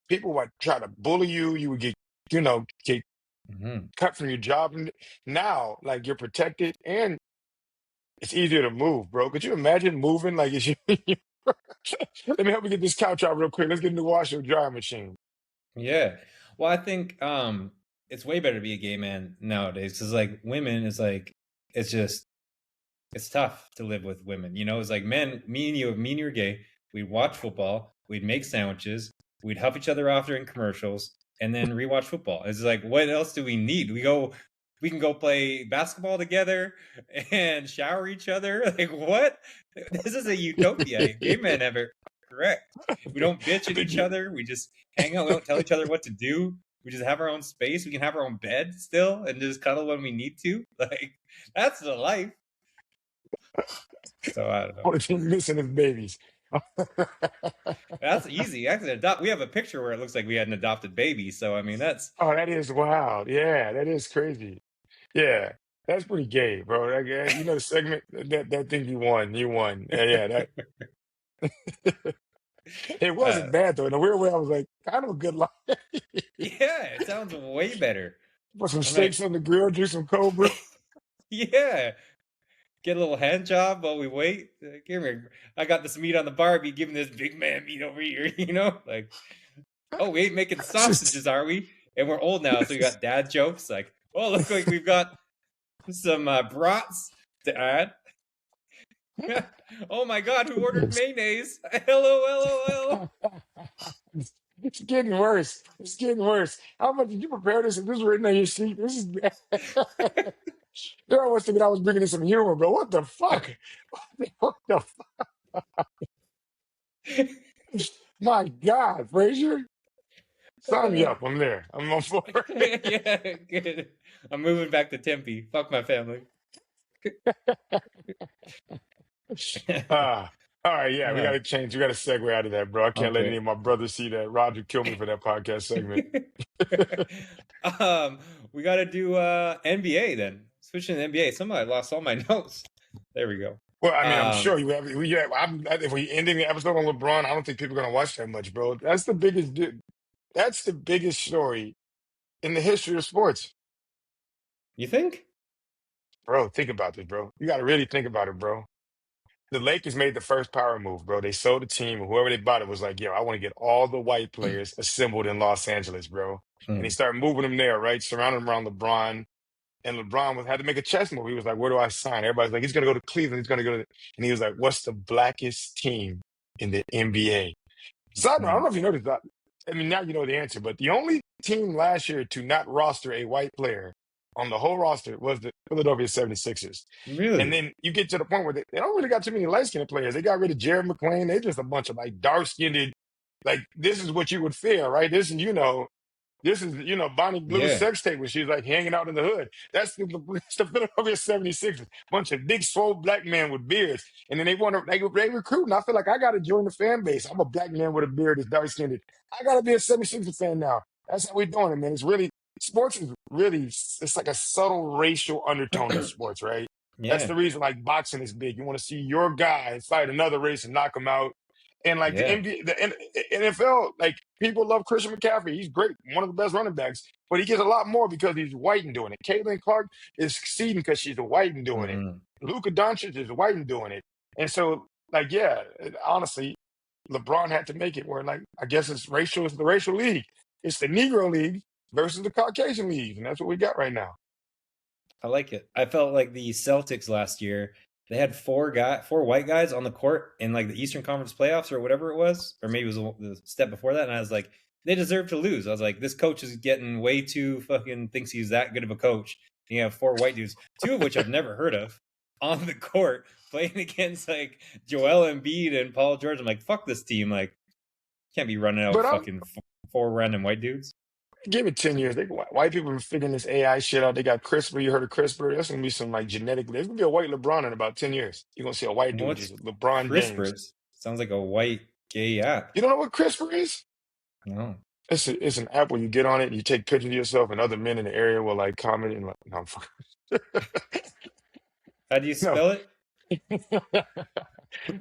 Speaker 2: people would try to bully you. You would get
Speaker 1: Mhm.
Speaker 2: cut from your job. And now, like you're protected and it's easier to move, bro. Could you imagine moving like it's you? Let me help you get this couch out real quick. Let's get in the washer and dryer machine.
Speaker 1: Yeah. Well, I think it's way better to be a gay man nowadays because like women is like it's just it's tough to live with women. You know, it's like men, me and you are gay. We'd watch football, we'd make sandwiches, we'd help each other off during commercials, and then rewatch football. It's like, what else do we need? We can go play basketball together and shower each other. Like, what? This is a utopia. Cavemen have it correct. We don't bitch
Speaker 2: I
Speaker 1: at
Speaker 2: think
Speaker 1: each other. We just hang out. We don't tell each other what to do. We just have our own space. We can have our own bed still and just cuddle when we need to. Like, that's the life. So I don't know.
Speaker 2: only thing missing is babies.
Speaker 1: That's easy. Actually, we have a picture where it looks like we had an adopted baby. So I mean, that's
Speaker 2: Oh, that is wild. Yeah, that is crazy. Yeah, that's pretty gay, bro. Like, you know the segment that thing you won, you won. Yeah, that it
Speaker 1: uh,
Speaker 2: wasn't bad though. In a weird way, I was like, kind of a good life.
Speaker 1: yeah. It sounds way better.
Speaker 2: Put some
Speaker 1: I'm like,
Speaker 2: steaks on the grill, do some cold brew.
Speaker 1: yeah. Get a little hand job while we wait. Give me, I got this meat on the barbie. Give me this big man meat over here. Like, oh, we ain't making
Speaker 2: That's just
Speaker 1: sausages, are we? And we're old now, so we got dad jokes like, oh, look like we've got some brats to add. Oh my God, who ordered mayonnaise? LOL.
Speaker 2: it's getting worse. It's getting worse. How much did you prepare this? If this is written on your sheet, this is bad. There I was thinking I was bringing in some humor, bro. What the fuck? What the My God, Fraser, sign me up. I'm there. I'm on board.
Speaker 1: Yeah, good. I'm moving back to Tempe. Fuck my family.
Speaker 2: All right, yeah, we got
Speaker 1: Uh,
Speaker 2: to change. We got to segue out of that, bro. I can't let any
Speaker 1: okay.
Speaker 2: of my brothers see that. Roger killed me for that podcast segment.
Speaker 1: um, we got to do NBA then. Switching to NBA. Somebody lost all my notes. There we go.
Speaker 2: Well, I mean, I'm
Speaker 1: Um,
Speaker 2: sure you have. If we ending the episode on LeBron, I don't think people are gonna watch that much, bro. That's the biggest. That's the biggest story in the history of sports,
Speaker 1: you think?
Speaker 2: bro. Think about this, bro. You got to really think about it, bro. The Lakers made the first power move, bro. They sold the team, and whoever they bought it was like, yo, I want to get all the white players assembled in Los Angeles, bro. And he
Speaker 1: Hmm.
Speaker 2: started moving them there, right? Surrounding them around LeBron. And LeBron had to make a chess move. He was like, where do I sign? Everybody's like, he's going to go to Cleveland. He's going to go to, and he was like, what's the blackest team in the NBA? Side note, I
Speaker 1: Hmm.
Speaker 2: don't know if you noticed that. I mean, now you know the answer, but the only team last year to not roster a white player on the whole roster was the Philadelphia 76ers. And
Speaker 1: Really?
Speaker 2: then you get to the point where they don't really got too many light-skinned players. They got rid of Jared McClain. They just a bunch of like dark-skinned, like this is what you would fear, right? This is Bonnie Blue's
Speaker 1: Yeah.
Speaker 2: sex tape when she's like hanging out in the hood. That's the Philadelphia 76ers. Bunch of big, swole black men with beards. And then they recruit. And I feel like I got to join the fan base. I'm a black man with a beard that's dark skinned. I got to be a 76ers fan now. That's how we're doing it, man. Sports is really, it's like a subtle racial undertone in sports, right? That's
Speaker 1: Yeah.
Speaker 2: the reason like boxing is big. You want to see your guy fight another race and knock him out. And like the
Speaker 1: Yeah.
Speaker 2: NBA, NFL, like people love Christian McCaffrey. He's great, one of the best running backs, but he gets a lot more because he's white and doing it. Caitlin Clark is succeeding because she's a white and doing it.
Speaker 1: Hmm.
Speaker 2: Luka Doncic is white and doing it. And so, like, yeah, honestly, LeBron had to make it where, like, I guess it's the racial league. It's the Negro League versus the Caucasian League, and that's what we got right now.
Speaker 1: I like it. I felt like the Celtics last year, they had four white guys on the court in like the Eastern Conference playoffs or whatever it was, or maybe it was the step before that. And I was like, they deserve to lose. I was like, this coach is getting way too fucking thinks he's that good of a coach. And you have four white dudes, two of which I've never heard of, on the court playing against like Joel Embiid and Paul George. I'm like, fuck this team. Like, can't be running out
Speaker 2: But I'm
Speaker 1: fucking four random white dudes.
Speaker 2: Give it 10 years. White people are figuring this AI shit out. They got CRISPR. You heard of CRISPR? There's gonna be some like genetic. There's gonna be a white LeBron in about 10 years. You're gonna see a white dude,
Speaker 1: What's
Speaker 2: just LeBron James.
Speaker 1: CRISPR? Sounds like a white gay app.
Speaker 2: You don't know what CRISPR is?
Speaker 1: No.
Speaker 2: It's an app where you get on it and you take pictures of yourself, and other men in the area will like comment and like, no, I'm fucking.
Speaker 1: How do you
Speaker 2: No.
Speaker 1: spell it?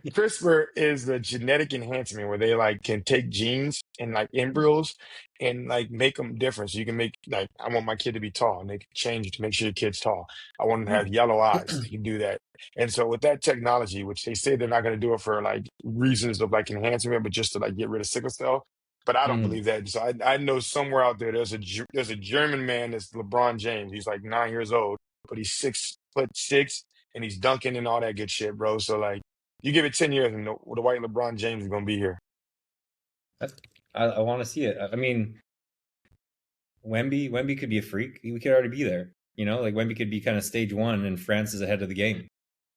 Speaker 2: CRISPR is the genetic enhancement where they like can take genes and like embryos and like make them different. So you can make like I want my kid to be tall and they can change it to make sure your kid's tall. I want them to have
Speaker 1: Oh.
Speaker 2: yellow eyes. They can do that. And so with that technology, which they say they're not going to do it for like reasons of like enhancement, but just to like get rid of sickle cell. But I don't
Speaker 1: Mm.
Speaker 2: believe that. So I know somewhere out there there's a German man that's LeBron James. He's like 9 years old, but he's 6'6" and he's dunking and all that good shit, bro. So like. You give it 10 years and the white LeBron James is going to be here.
Speaker 1: I want to see it. I mean, Wemby could be a freak. We could already be there. You know, like Wemby could be kind of stage one, and France is ahead of the game.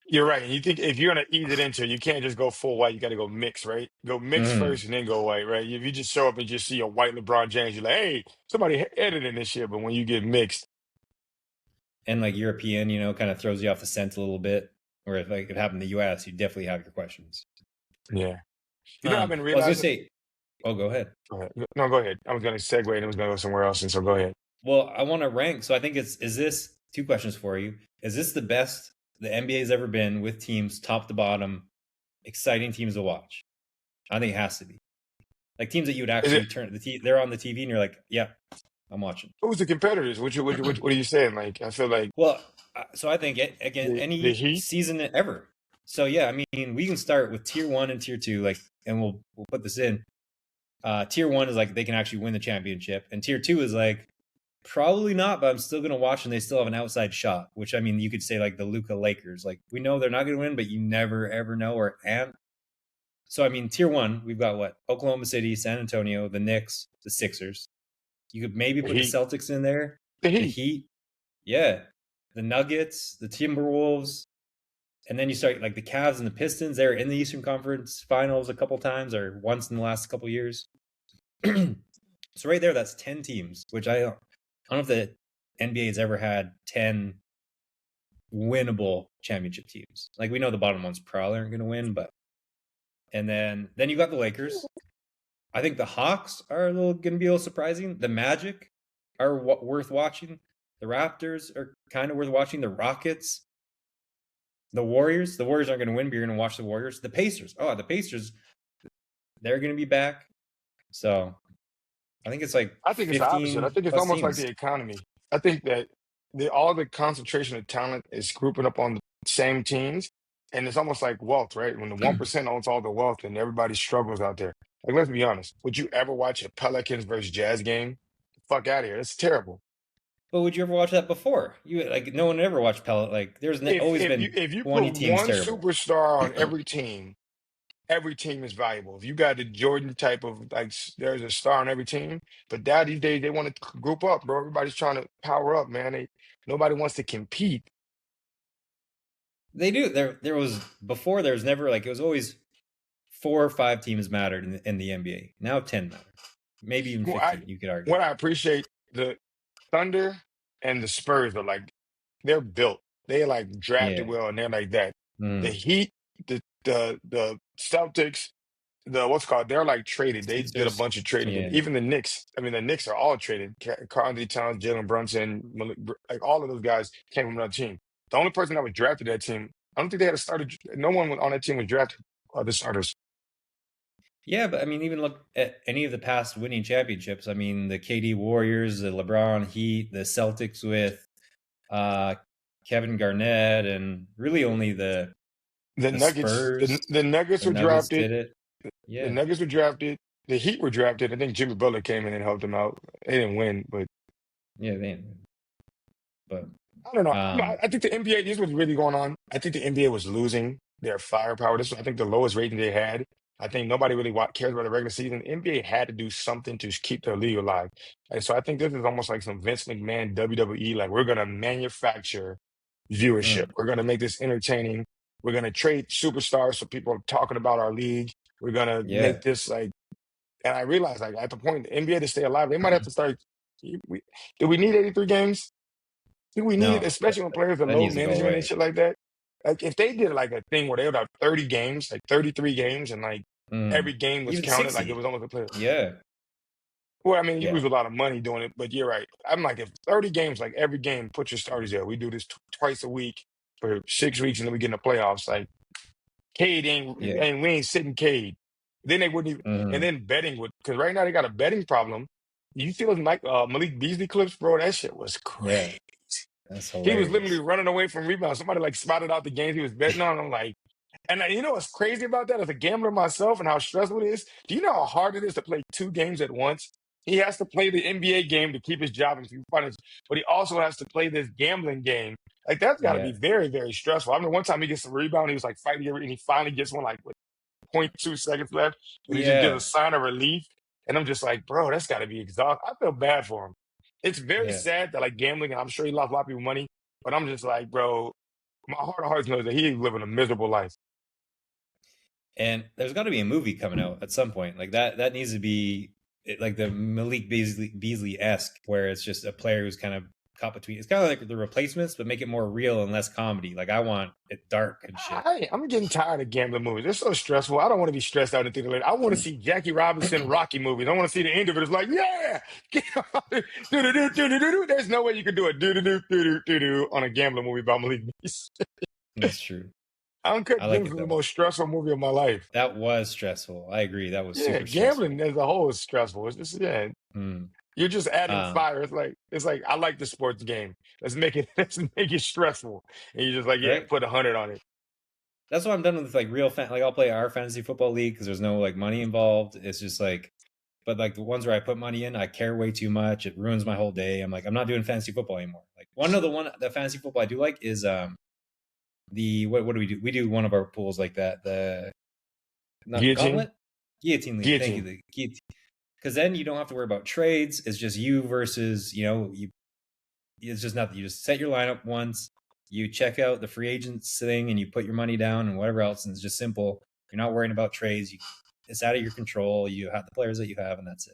Speaker 2: You're right. And you think if you're gonna ease it into, you can't just go full white. You got to go mix, right? Go mix
Speaker 1: Mm-hmm.
Speaker 2: first and then go white, right? If you just show up and just see a white LeBron James, you're like, hey, somebody edited this shit. But when you get mixed,
Speaker 1: And like European, you know, kind of throws you off the scent a little bit. Or if like it happened in the U.S., you definitely have your questions.
Speaker 2: yeah. You know, I've been
Speaker 1: I was gonna
Speaker 2: realizing.
Speaker 1: say, oh, go ahead.
Speaker 2: Go ahead. No, go ahead. I was gonna segue and I was gonna go somewhere else, and so go ahead.
Speaker 1: Well, I want to rank. So I think is this two questions for you? Is this the best the NBA has ever been with teams top to bottom, exciting teams to watch? I think it has to be. Like teams that you would
Speaker 2: Is it
Speaker 1: actually they're on the TV and you're like, yeah, I'm watching.
Speaker 2: who's the competitors? What are you saying? Like, I feel like
Speaker 1: Well, so I think again
Speaker 2: the
Speaker 1: any
Speaker 2: Heat.
Speaker 1: season ever. So yeah, I mean we can start with tier 1 and tier 2, like, and we'll put this in. Tier 1 is like they can actually win the championship, and tier 2 is like probably not, but I'm still gonna watch, and they still have an outside shot. Which I mean, you could say like the Luka Lakers. Like we know they're not gonna win, but you never ever know. So I mean, tier 1, we've got what? Oklahoma City, San Antonio, the Knicks, the Sixers. You could maybe
Speaker 2: The
Speaker 1: put the
Speaker 2: Heat.
Speaker 1: Celtics in there,
Speaker 2: The
Speaker 1: the
Speaker 2: Heat.
Speaker 1: Heat, yeah, the Nuggets, the Timberwolves, and then you start like the Cavs and the Pistons. They're in the Eastern Conference Finals a couple times, or once in the last couple years. So right there, that's 10 teams, which I don't know if the NBA has ever had 10 winnable championship teams. Like we know the bottom ones probably aren't going to win, but and then you got the Lakers. I think the Hawks are going to be a little surprising. The Magic are worth watching. The Raptors are kind of worth watching. The Rockets, the Warriors. The Warriors aren't going to win, but you're going to watch the Warriors. The Pacers. Oh, the Pacers. They're going to be back. So I think it's like
Speaker 2: I think it's the opposite. I
Speaker 1: 15
Speaker 2: think it's
Speaker 1: plus
Speaker 2: almost like
Speaker 1: teams.
Speaker 2: the economy. I think that all the concentration of talent is grouping up on the same teams, and it's almost like wealth, right? When the 1% owns all the wealth, and everybody struggles out there. Like, let's be honest. Would you ever watch a Pelicans versus Jazz game? Fuck out of here. It's terrible.
Speaker 1: But would you ever watch that before? You like no one ever watched Pellet. Like there's always been
Speaker 2: If you
Speaker 1: 20
Speaker 2: put
Speaker 1: teams
Speaker 2: one
Speaker 1: terrible.
Speaker 2: superstar on every team is valuable. If you got the Jordan type of like, there's a star on every team. But now these days they want to group up, bro. Everybody's trying to power up, man. Nobody wants to compete.
Speaker 1: They do. There was before. There was never like it was always 4 or 5 teams mattered in the NBA. Now 10 matter, maybe even
Speaker 2: Well,
Speaker 1: 15. You could argue.
Speaker 2: what I appreciate the Thunder and the Spurs are like they're built. They like
Speaker 1: Yeah.
Speaker 2: drafted well, and they're like that. The
Speaker 1: Mm.
Speaker 2: Heat, the Celtics, the what's it called, they're like traded. They did a
Speaker 1: Sixers.
Speaker 2: bunch of trading.
Speaker 1: Yeah.
Speaker 2: Even the Knicks. I mean, the Knicks are all traded. Karl Anthony Towns, Jalen Brunson, like all of those guys came from another team. The only person that was drafted that team, I don't think they had a starter. No one on that team was drafted. The starters.
Speaker 1: Yeah, but I mean, even look at any of the past winning championships. I mean, the KD Warriors, the LeBron Heat, the Celtics with uh, Kevin Garnett, and really only
Speaker 2: The
Speaker 1: the
Speaker 2: Nuggets,
Speaker 1: Spurs,
Speaker 2: the Nuggets
Speaker 1: the
Speaker 2: were
Speaker 1: Nuggets
Speaker 2: drafted.
Speaker 1: did it.
Speaker 2: The
Speaker 1: Yeah,
Speaker 2: Nuggets were drafted. The Heat were drafted. I think Jimmy Butler came in and helped them out. They didn't win, but
Speaker 1: yeah, but
Speaker 2: I don't know.
Speaker 1: um,
Speaker 2: I think the NBA, this was really going on. I think the NBA was losing their firepower. This was, I think, the lowest rating they had. I think nobody really cares about the regular season. The NBA had to do something to keep their league alive. And so I think this is almost like some Vince McMahon WWE, like we're going to manufacture viewership.
Speaker 1: mm,
Speaker 2: We're going to make this entertaining. We're going to trade superstars so people are talking about our league. We're going to
Speaker 1: yeah,
Speaker 2: make this like, and I realized like at the point the NBA to stay alive, they might have to start. Do we need 83 games? Do we need it,
Speaker 1: no,
Speaker 2: especially when players are
Speaker 1: that
Speaker 2: load
Speaker 1: needs to go
Speaker 2: management and
Speaker 1: away.
Speaker 2: shit like that? Like if they did like a thing where they would have 30 games, like 33 games, and like
Speaker 1: Mm.
Speaker 2: every game was
Speaker 1: Even
Speaker 2: counted, like it
Speaker 1: 60.
Speaker 2: was almost a player.
Speaker 1: Yeah,
Speaker 2: Well, I mean, you
Speaker 1: yeah,
Speaker 2: lose a lot of money doing it, but you're right. I'm like, if 30 games, like every game, put your starters there. We do this twice a week for 6 weeks, and then we get in the playoffs. Like Cade ain't,
Speaker 1: yeah.
Speaker 2: and we ain't sitting Cade. Then they wouldn't even, and
Speaker 1: Mm.
Speaker 2: then betting would, because right now they got a betting problem. You see those Malik Beasley clips, bro? That shit was
Speaker 1: Yeah,
Speaker 2: crazy.
Speaker 1: that's
Speaker 2: He was literally
Speaker 1: hilarious.
Speaker 2: running away from rebounds. Somebody like spotted out the games he was betting on. I'm like, and you know what's crazy about that as a gambler myself and how stressful it is? Do you know how hard it is to play 2 games at once? He has to play the NBA game to keep his job and keep finance, but he also has to play this gambling game. Like that's got to
Speaker 1: Yeah,
Speaker 2: be very, very stressful. I remember one time he gets a rebound, he was like fighting, and he finally gets one like with 0.2 seconds left, and he just gives a
Speaker 1: yeah.
Speaker 2: sign of relief. And I'm just like, bro, that's got to be exhausting. I feel bad for him. It's very
Speaker 1: Yeah.
Speaker 2: sad that like gambling, and I'm sure he lost a lot of people money, but I'm just like, bro, my heart of hearts knows that he's living a miserable life.
Speaker 1: And there's got to be a movie coming out at some point. Like that needs to be like the Malik Beasley esque, where it's just a player who's kind of caught between. It's kind of like The Replacements, but make it more real and less comedy. Like I want it dark and shit.
Speaker 2: I'm getting tired of gambling movies. They're so stressful. I don't want to be stressed out and think later. I want to see Jackie Robinson Rocky movies. I want to see the end of it. It's like, yeah, do. There's no way you could do a do on a gambling movie about Malik Beasley.
Speaker 1: That's true.
Speaker 2: Uncut
Speaker 1: I like
Speaker 2: Gems
Speaker 1: it
Speaker 2: was the
Speaker 1: though.
Speaker 2: most stressful movie of my life.
Speaker 1: That was stressful. I agree. That was
Speaker 2: Yeah,
Speaker 1: super
Speaker 2: gambling
Speaker 1: stressful.
Speaker 2: as a whole is stressful. It's just yeah,
Speaker 1: Mm.
Speaker 2: you're just adding
Speaker 1: Um,
Speaker 2: fire. It's like I like the sports game. Let's make it stressful. And you're just like, yeah,
Speaker 1: right.
Speaker 2: put 100 on it.
Speaker 1: That's what I'm done with like like I'll play our fantasy football league because there's no like money involved. It's just like, but like the ones where I put money in, I care way too much. It ruins my whole day. I'm like, I'm not doing fantasy football anymore. Like the fantasy football I do like is the what do we do? We do one of our pools like that. The not
Speaker 2: Guillotine,
Speaker 1: gauntlet guillotine league. Thank you,
Speaker 2: guillotine.
Speaker 1: the guillotine. Because then you don't have to worry about trades. It's just you versus you. It's just nothing. You just set your lineup once. You check out the free agents thing, and you put your money down and whatever else. And it's just simple. You're not worrying about trades. It's out of your control. You have the players that you have, and that's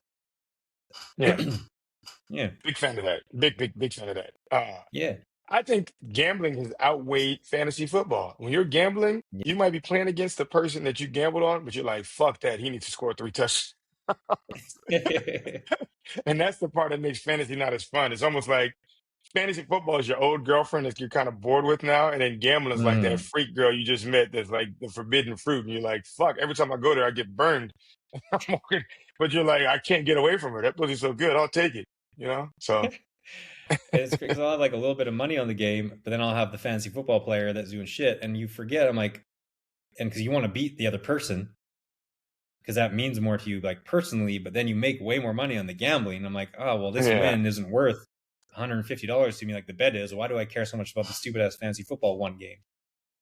Speaker 2: Yeah,
Speaker 1: it. Yeah,
Speaker 2: big fan of that. Big fan of that.
Speaker 1: yeah,
Speaker 2: I think gambling has outweighed fantasy football. When you're gambling, you might be playing against the person that you gambled on, but you're like, fuck that. He needs to score 3 touchdowns.
Speaker 1: yeah.
Speaker 2: And that's the part that makes fantasy not as fun. It's almost like fantasy football is your old girlfriend that you're kind of bored with now, and then gambling is like that
Speaker 1: Mm.
Speaker 2: freak girl you just met that's like the forbidden fruit, and you're like, fuck. Every time I go there, I get burned. I'm walking, but you're like, I can't get away from her. That pussy's so good, I'll take it. So
Speaker 1: It's because I'll have like a little bit of money on the game, but then I'll have the fantasy football player that's doing shit, and you forget. I'm like, and because you want to beat the other person, because that means more to you, like personally. But then you make way more money on the gambling. I'm like, oh well, this
Speaker 2: yeah.
Speaker 1: win isn't worth $150 to me like the bet is. Why do I care so much about the stupid ass fantasy football one game?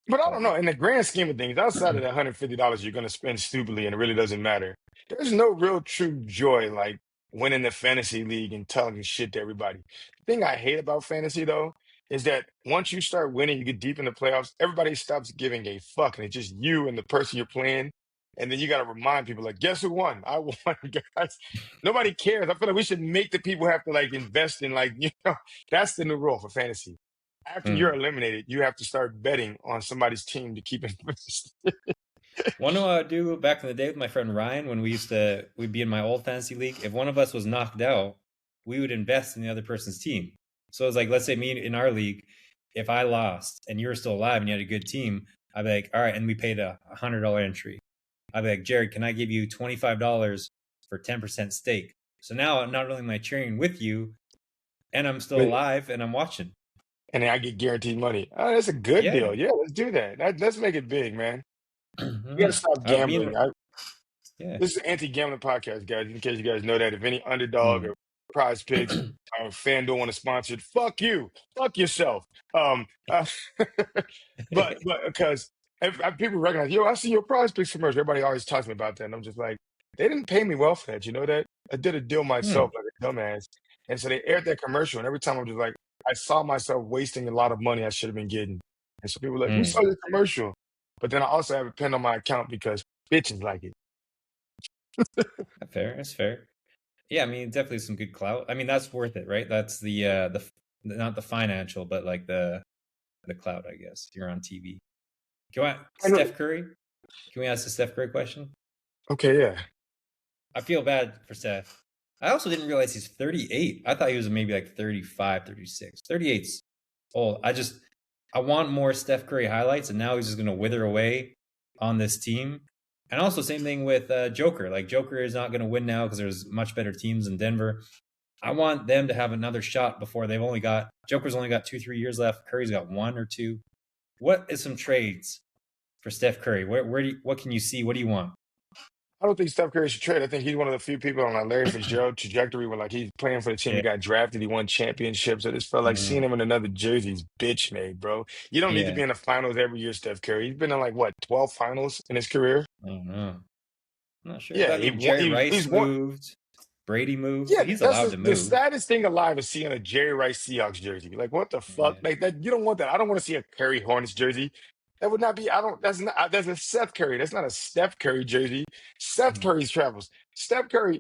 Speaker 2: But I
Speaker 1: But
Speaker 2: don't know. In the grand scheme of things, outside of the $150 you're going to spend stupidly and it really doesn't matter, there's no real true joy like winning the fantasy league and telling shit to everybody. The thing I hate about fantasy, though, is that once you start winning, you get deep in the playoffs, everybody stops giving a fuck. And it's just you and the person you're playing. And then you got to remind people, like, guess who won? I won, guys. Nobody cares. I feel like we should make the people have to, like, invest in, like, that's the new rule for fantasy. After you're
Speaker 1: mm.
Speaker 2: eliminated, you have to start betting on somebody's team to keep interest.
Speaker 1: One know what I would do back in the day with my friend Ryan when we'd be in my old fantasy league. If one of us was knocked out, we would invest in the other person's team. So it's like, let's say me in our league, if I lost and you were still alive and you had a good team, I'd be like, all right, and we paid a $100 entry. I'd be like, Jared, can I give you $25 for 10% stake? So now not only am I cheering with you, and I'm still
Speaker 2: But
Speaker 1: alive and I'm watching.
Speaker 2: and then I get guaranteed money. Oh, that's a good
Speaker 1: Yeah.
Speaker 2: deal. Yeah, let's do that. Let's make it big, man. We got to
Speaker 1: Mm-hmm.
Speaker 2: stop
Speaker 1: Me
Speaker 2: gambling.
Speaker 1: and yeah.
Speaker 2: This is an anti-gambling podcast, guys. In case you guys know that, if any underdog
Speaker 1: Mm.
Speaker 2: or Prize Picks or FanDuel want to sponsor it, fuck you, fuck yourself. Um, uh, but because if people recognize, yo, I see your Prize Picks commercial. Everybody always talks to me about that, and I'm just like, they didn't pay me well for that. You know that? I did a deal
Speaker 1: Hmm.
Speaker 2: myself, like a dumbass, and so they aired that commercial, and every time I'm just like, I saw myself wasting a lot of money I should have been getting, and so people were like, we saw
Speaker 1: Mm.
Speaker 2: your commercial, but then I also have a pen on my account because bitches like it.
Speaker 1: Fair. That's fair. Yeah, I mean, definitely some good clout. I mean, that's worth it, right? That's not the financial, but like the clout, I guess. You're on TV.
Speaker 2: I know.
Speaker 1: Steph Curry? Can we ask the Steph Curry question?
Speaker 2: Okay, yeah.
Speaker 1: I feel bad for Steph. I also didn't realize he's 38. I thought he was maybe like 35, 36. 38's old. I want more Steph Curry highlights, and now he's just going to wither away on this team. And also, same thing with Joker. Like, Joker is not going to win now because there's much better teams in Denver. I want them to have another shot before Joker's only got 2-3 years left. Curry's got 1 or 2. What is some trades for Steph Curry? What can you see? What do you want?
Speaker 2: I don't think Steph Curry should trade. I think he's one of the few people on that Larry Fitzgerald trajectory where like he's playing for the team. He
Speaker 1: Yeah.
Speaker 2: got drafted. He won championships. I just felt like seeing
Speaker 1: Mm,
Speaker 2: him in another jersey is bitch made, bro. You don't need to be
Speaker 1: yeah.
Speaker 2: in the finals every year, Steph Curry. He's been in like what, 12 finals in his career?
Speaker 1: I don't know. I'm not sure.
Speaker 2: Yeah,
Speaker 1: I mean, Jerry Rice
Speaker 2: he's one.
Speaker 1: moved. Brady moved.
Speaker 2: Yeah,
Speaker 1: Like he's
Speaker 2: that's
Speaker 1: allowed to
Speaker 2: the
Speaker 1: move.
Speaker 2: saddest thing alive is seeing a Jerry Rice Seahawks jersey. Like, what the fuck?
Speaker 1: Yeah.
Speaker 2: Like that, you don't want that. I don't want to see a Curry Hornets jersey. That would not be. I don't. That's not. That's a Seth Curry. That's not a Steph Curry jersey. Seth
Speaker 1: Mhm.
Speaker 2: Curry's travels. Steph Curry.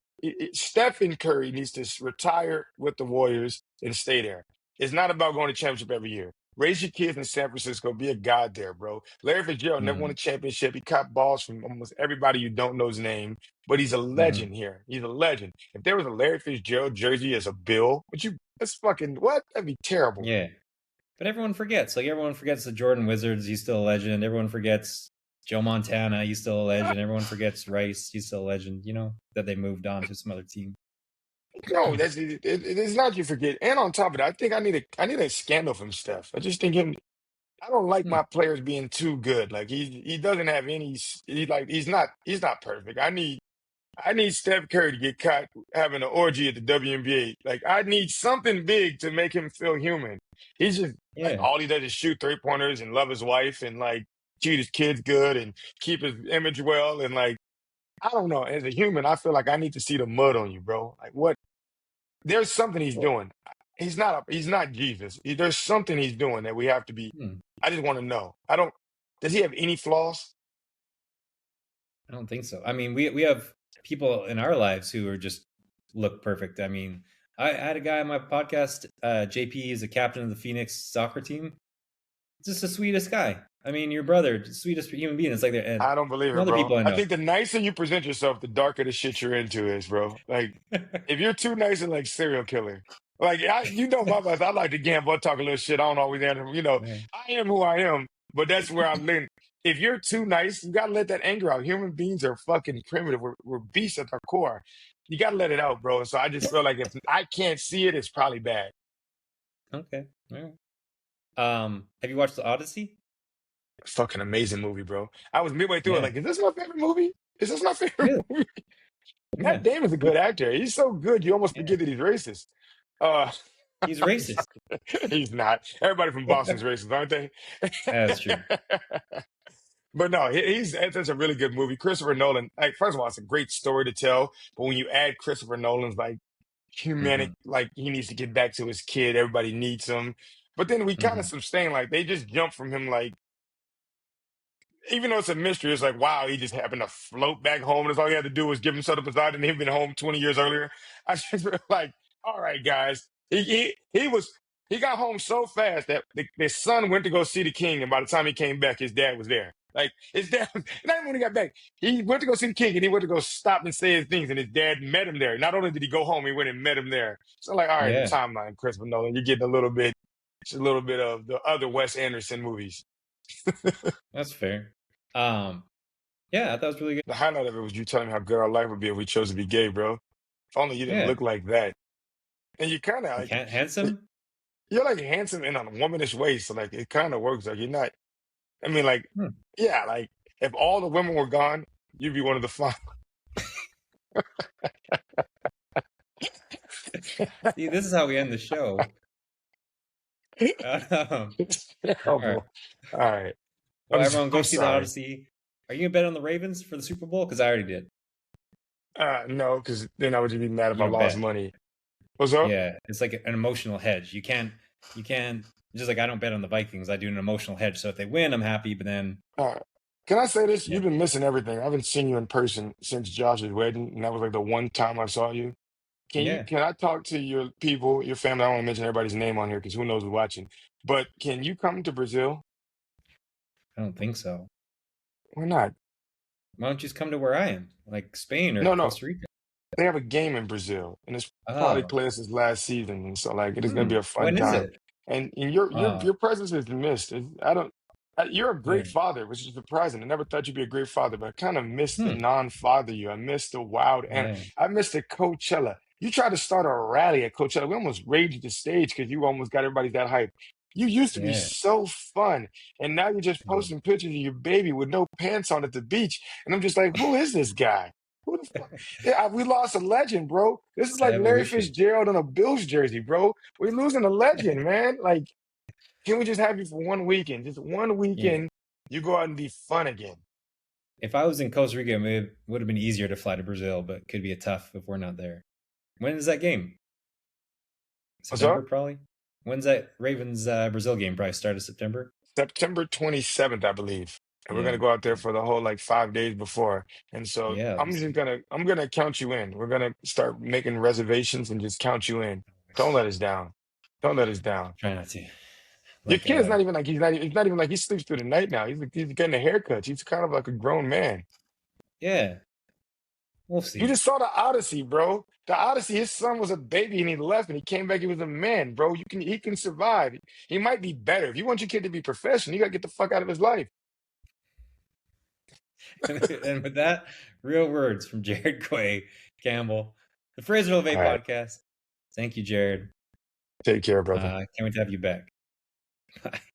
Speaker 2: Stephen Curry needs to retire with the Warriors and stay there. It's not about going to championship every year. Raise your kids in San Francisco. Be a god there, bro. Larry Fitzgerald never won a
Speaker 1: Mhm.
Speaker 2: championship. He caught balls from almost everybody you don't know's name, but he's a
Speaker 1: Mhm.
Speaker 2: legend here. He's a legend. If there was a Larry Fitzgerald jersey as a Bill, would you? That's fucking what? That'd be terrible.
Speaker 1: Yeah. But everyone forgets. Like everyone forgets the Jordan Wizards. He's still a legend. Everyone forgets Joe Montana. He's still a legend. Everyone forgets Rice. He's still a legend. You know that they moved on to some other team.
Speaker 2: No, it's not you forget. And on top of that, I think I need a scandal from Steph. I just think him. I don't like
Speaker 1: Hmm.
Speaker 2: my players being too good. Like he doesn't have any. He's not perfect. I need Steph Curry to get caught having an orgy at the WNBA. Like I need something big to make him feel human. He's just like
Speaker 1: Yeah.
Speaker 2: all he does is shoot 3-pointers and love his wife and like treat his kids good and keep his image well and like I don't know. As a human, I feel like I need to see the mud on you, bro. Like what? There's something he's
Speaker 1: Well,
Speaker 2: doing. He's not Jesus. There's something he's doing that we have to be.
Speaker 1: hmm.
Speaker 2: I just want to know. I don't. Does he have any flaws?
Speaker 1: I don't think so. I mean, we have people in our lives who are just look perfect. I mean, I had a guy on my podcast. JP is a captain of the Phoenix soccer team. Just the sweetest guy. I mean, your brother, the sweetest human being. It's like there and
Speaker 2: I don't believe
Speaker 1: some
Speaker 2: it,
Speaker 1: other
Speaker 2: bro.
Speaker 1: people I
Speaker 2: I
Speaker 1: know.
Speaker 2: think the nicer you present yourself, the darker the shit you're into is, bro. Like, if you're too nice and like serial killer, like you know my life, I like to gamble, I talk a little shit. I don't always answer.
Speaker 1: Yeah.
Speaker 2: I am who I am, but that's where I'm leaning. If you're too nice, you gotta let that anger out. Human beings are fucking primitive. We're beasts at our core. You gotta let it out, bro. And so I just feel like if I can't see it, it's probably bad.
Speaker 1: Okay. All right. Have you watched the Odyssey?
Speaker 2: Fucking amazing movie, bro. I was midway through it,
Speaker 1: Yeah.
Speaker 2: like, is this my favorite movie? Is this my favorite
Speaker 1: Really?
Speaker 2: movie?
Speaker 1: Yeah.
Speaker 2: Matt Damon's a good actor. He's so good, you almost
Speaker 1: Yeah.
Speaker 2: forget that he's racist. Uh,
Speaker 1: He's racist.
Speaker 2: he's not. Everybody from Boston's racist, aren't they?
Speaker 1: That's true.
Speaker 2: But no, that's a really good movie. Christopher Nolan, like, first of all, it's a great story to tell. But when you add Christopher Nolan's like humanic,
Speaker 1: Hmm.
Speaker 2: like he needs to get back to his kid, everybody needs him. But then we kind of
Speaker 1: Hmm.
Speaker 2: sustain, like they just jump from him, like even though it's a mystery, it's like, wow, he just happened to float back home, and that's all he had to do was give himself a Poseidon, and he'd been home 20 years earlier. I just feel like, all right, guys. He got home so fast that his son went to go see the king, and by the time he came back, his dad was there. Like his dad, not even when he got back, he went to go see the king, and he went to go stop and say his things, and his dad met him there. Not only did he go home, he went and met him there. So like, all right, the
Speaker 1: Yeah.
Speaker 2: timeline, Christopher Nolan, you're getting it's a little bit of the other Wes Anderson movies.
Speaker 1: That's fair. Um, yeah, I thought it was really good.
Speaker 2: The highlight of it was you telling me how good our life would be if we chose to be gay, bro. If only you didn't
Speaker 1: Yeah.
Speaker 2: look like that. And you kind of
Speaker 1: Like
Speaker 2: like
Speaker 1: handsome?
Speaker 2: you're like handsome in a womanish way, so like it kind of works. Like you're not. I mean, like
Speaker 1: Hmm.
Speaker 2: yeah, like if all the women were gone, you'd be one of the fun.
Speaker 1: See, this is how we end the show.
Speaker 2: It's
Speaker 1: All right.
Speaker 2: terrible. All right,
Speaker 1: Well, everyone go
Speaker 2: I'm
Speaker 1: see the
Speaker 2: sorry.
Speaker 1: Odyssey. Are you gonna bet on the Ravens for the Super Bowl? Because I already did.
Speaker 2: No, because then I would just be mad if
Speaker 1: You
Speaker 2: I
Speaker 1: don't
Speaker 2: lost
Speaker 1: bet.
Speaker 2: money. What's up?
Speaker 1: Yeah, it's like an emotional hedge. You can't. Just like I don't bet on the Vikings, I do an emotional hedge. So if they win, I'm happy. But then,
Speaker 2: All right. Can I say this?
Speaker 1: yeah,
Speaker 2: You've been missing everything. I haven't seen you in person since Josh's wedding, and that was like the one time I saw you.
Speaker 1: yeah,
Speaker 2: Can I talk to your people, your family? I don't want to mention everybody's name on here because who knows who's watching. But can you come to Brazil?
Speaker 1: I don't think so.
Speaker 2: Why not?
Speaker 1: Why don't you just come to where I am, like Spain or
Speaker 2: No, no.
Speaker 1: Costa Rica?
Speaker 2: They have a game in Brazil, and it's probably
Speaker 1: Oh,
Speaker 2: Players' last season, and so like it is going to be a fun
Speaker 1: when is
Speaker 2: time.
Speaker 1: it?
Speaker 2: And your presence is missed. I don't. You're a
Speaker 1: Yeah,
Speaker 2: great father, which is surprising. I never thought you'd be a great father, but I kind of missed the
Speaker 1: hmm,
Speaker 2: non-father you. I missed the wild, and
Speaker 1: yeah,
Speaker 2: I missed the Coachella. You tried to start a rally at Coachella. We almost raged the stage because you almost got everybody that hype. You used to be
Speaker 1: yeah,
Speaker 2: so fun, and now you're just
Speaker 1: yeah.
Speaker 2: posting pictures of your baby with no pants on at the beach, and I'm just like, who is this guy? Who the fuck? Yeah, we lost a legend, bro. This is like
Speaker 1: Sad we
Speaker 2: Larry
Speaker 1: wish you.
Speaker 2: Fitzgerald on a Bills jersey, bro. We're losing a legend, man. Like, can we just have you for one weekend? Just one
Speaker 1: Yeah,
Speaker 2: weekend, you go out and be fun again.
Speaker 1: If I was in Costa Rica, it would have been easier to fly to Brazil, but could be a tough if we're not there. When is that game?
Speaker 2: What's
Speaker 1: September,
Speaker 2: up?
Speaker 1: probably. When's that Ravens Brazil game? Probably start of September.
Speaker 2: September 27th, I believe. And we're gonna
Speaker 1: Yeah.
Speaker 2: go out there
Speaker 1: Okay.
Speaker 2: for the whole like 5 days before. And so
Speaker 1: Yeah. Let me see.
Speaker 2: I'm gonna count you in. We're gonna start making reservations and just count you in. Don't let us down. Don't let us down.
Speaker 1: Try not to.
Speaker 2: Your
Speaker 1: Like,
Speaker 2: kid's not even like he's not even like he sleeps through the night now. He's getting a haircut. He's kind of like a grown man.
Speaker 1: yeah, we'll
Speaker 2: You
Speaker 1: see.
Speaker 2: just saw the Odyssey, bro. The Odyssey, his son was a baby and he left and he came back, he was a man, bro. He can survive. He might be better. If you want your kid to be professional, you gotta get the fuck out of his life.
Speaker 1: And with that, real words from Jared Quay Campbell, the Fraser
Speaker 2: All
Speaker 1: Elevate
Speaker 2: right.
Speaker 1: podcast. Thank you, Jared.
Speaker 2: Take care, brother.
Speaker 1: Can't wait to have you back.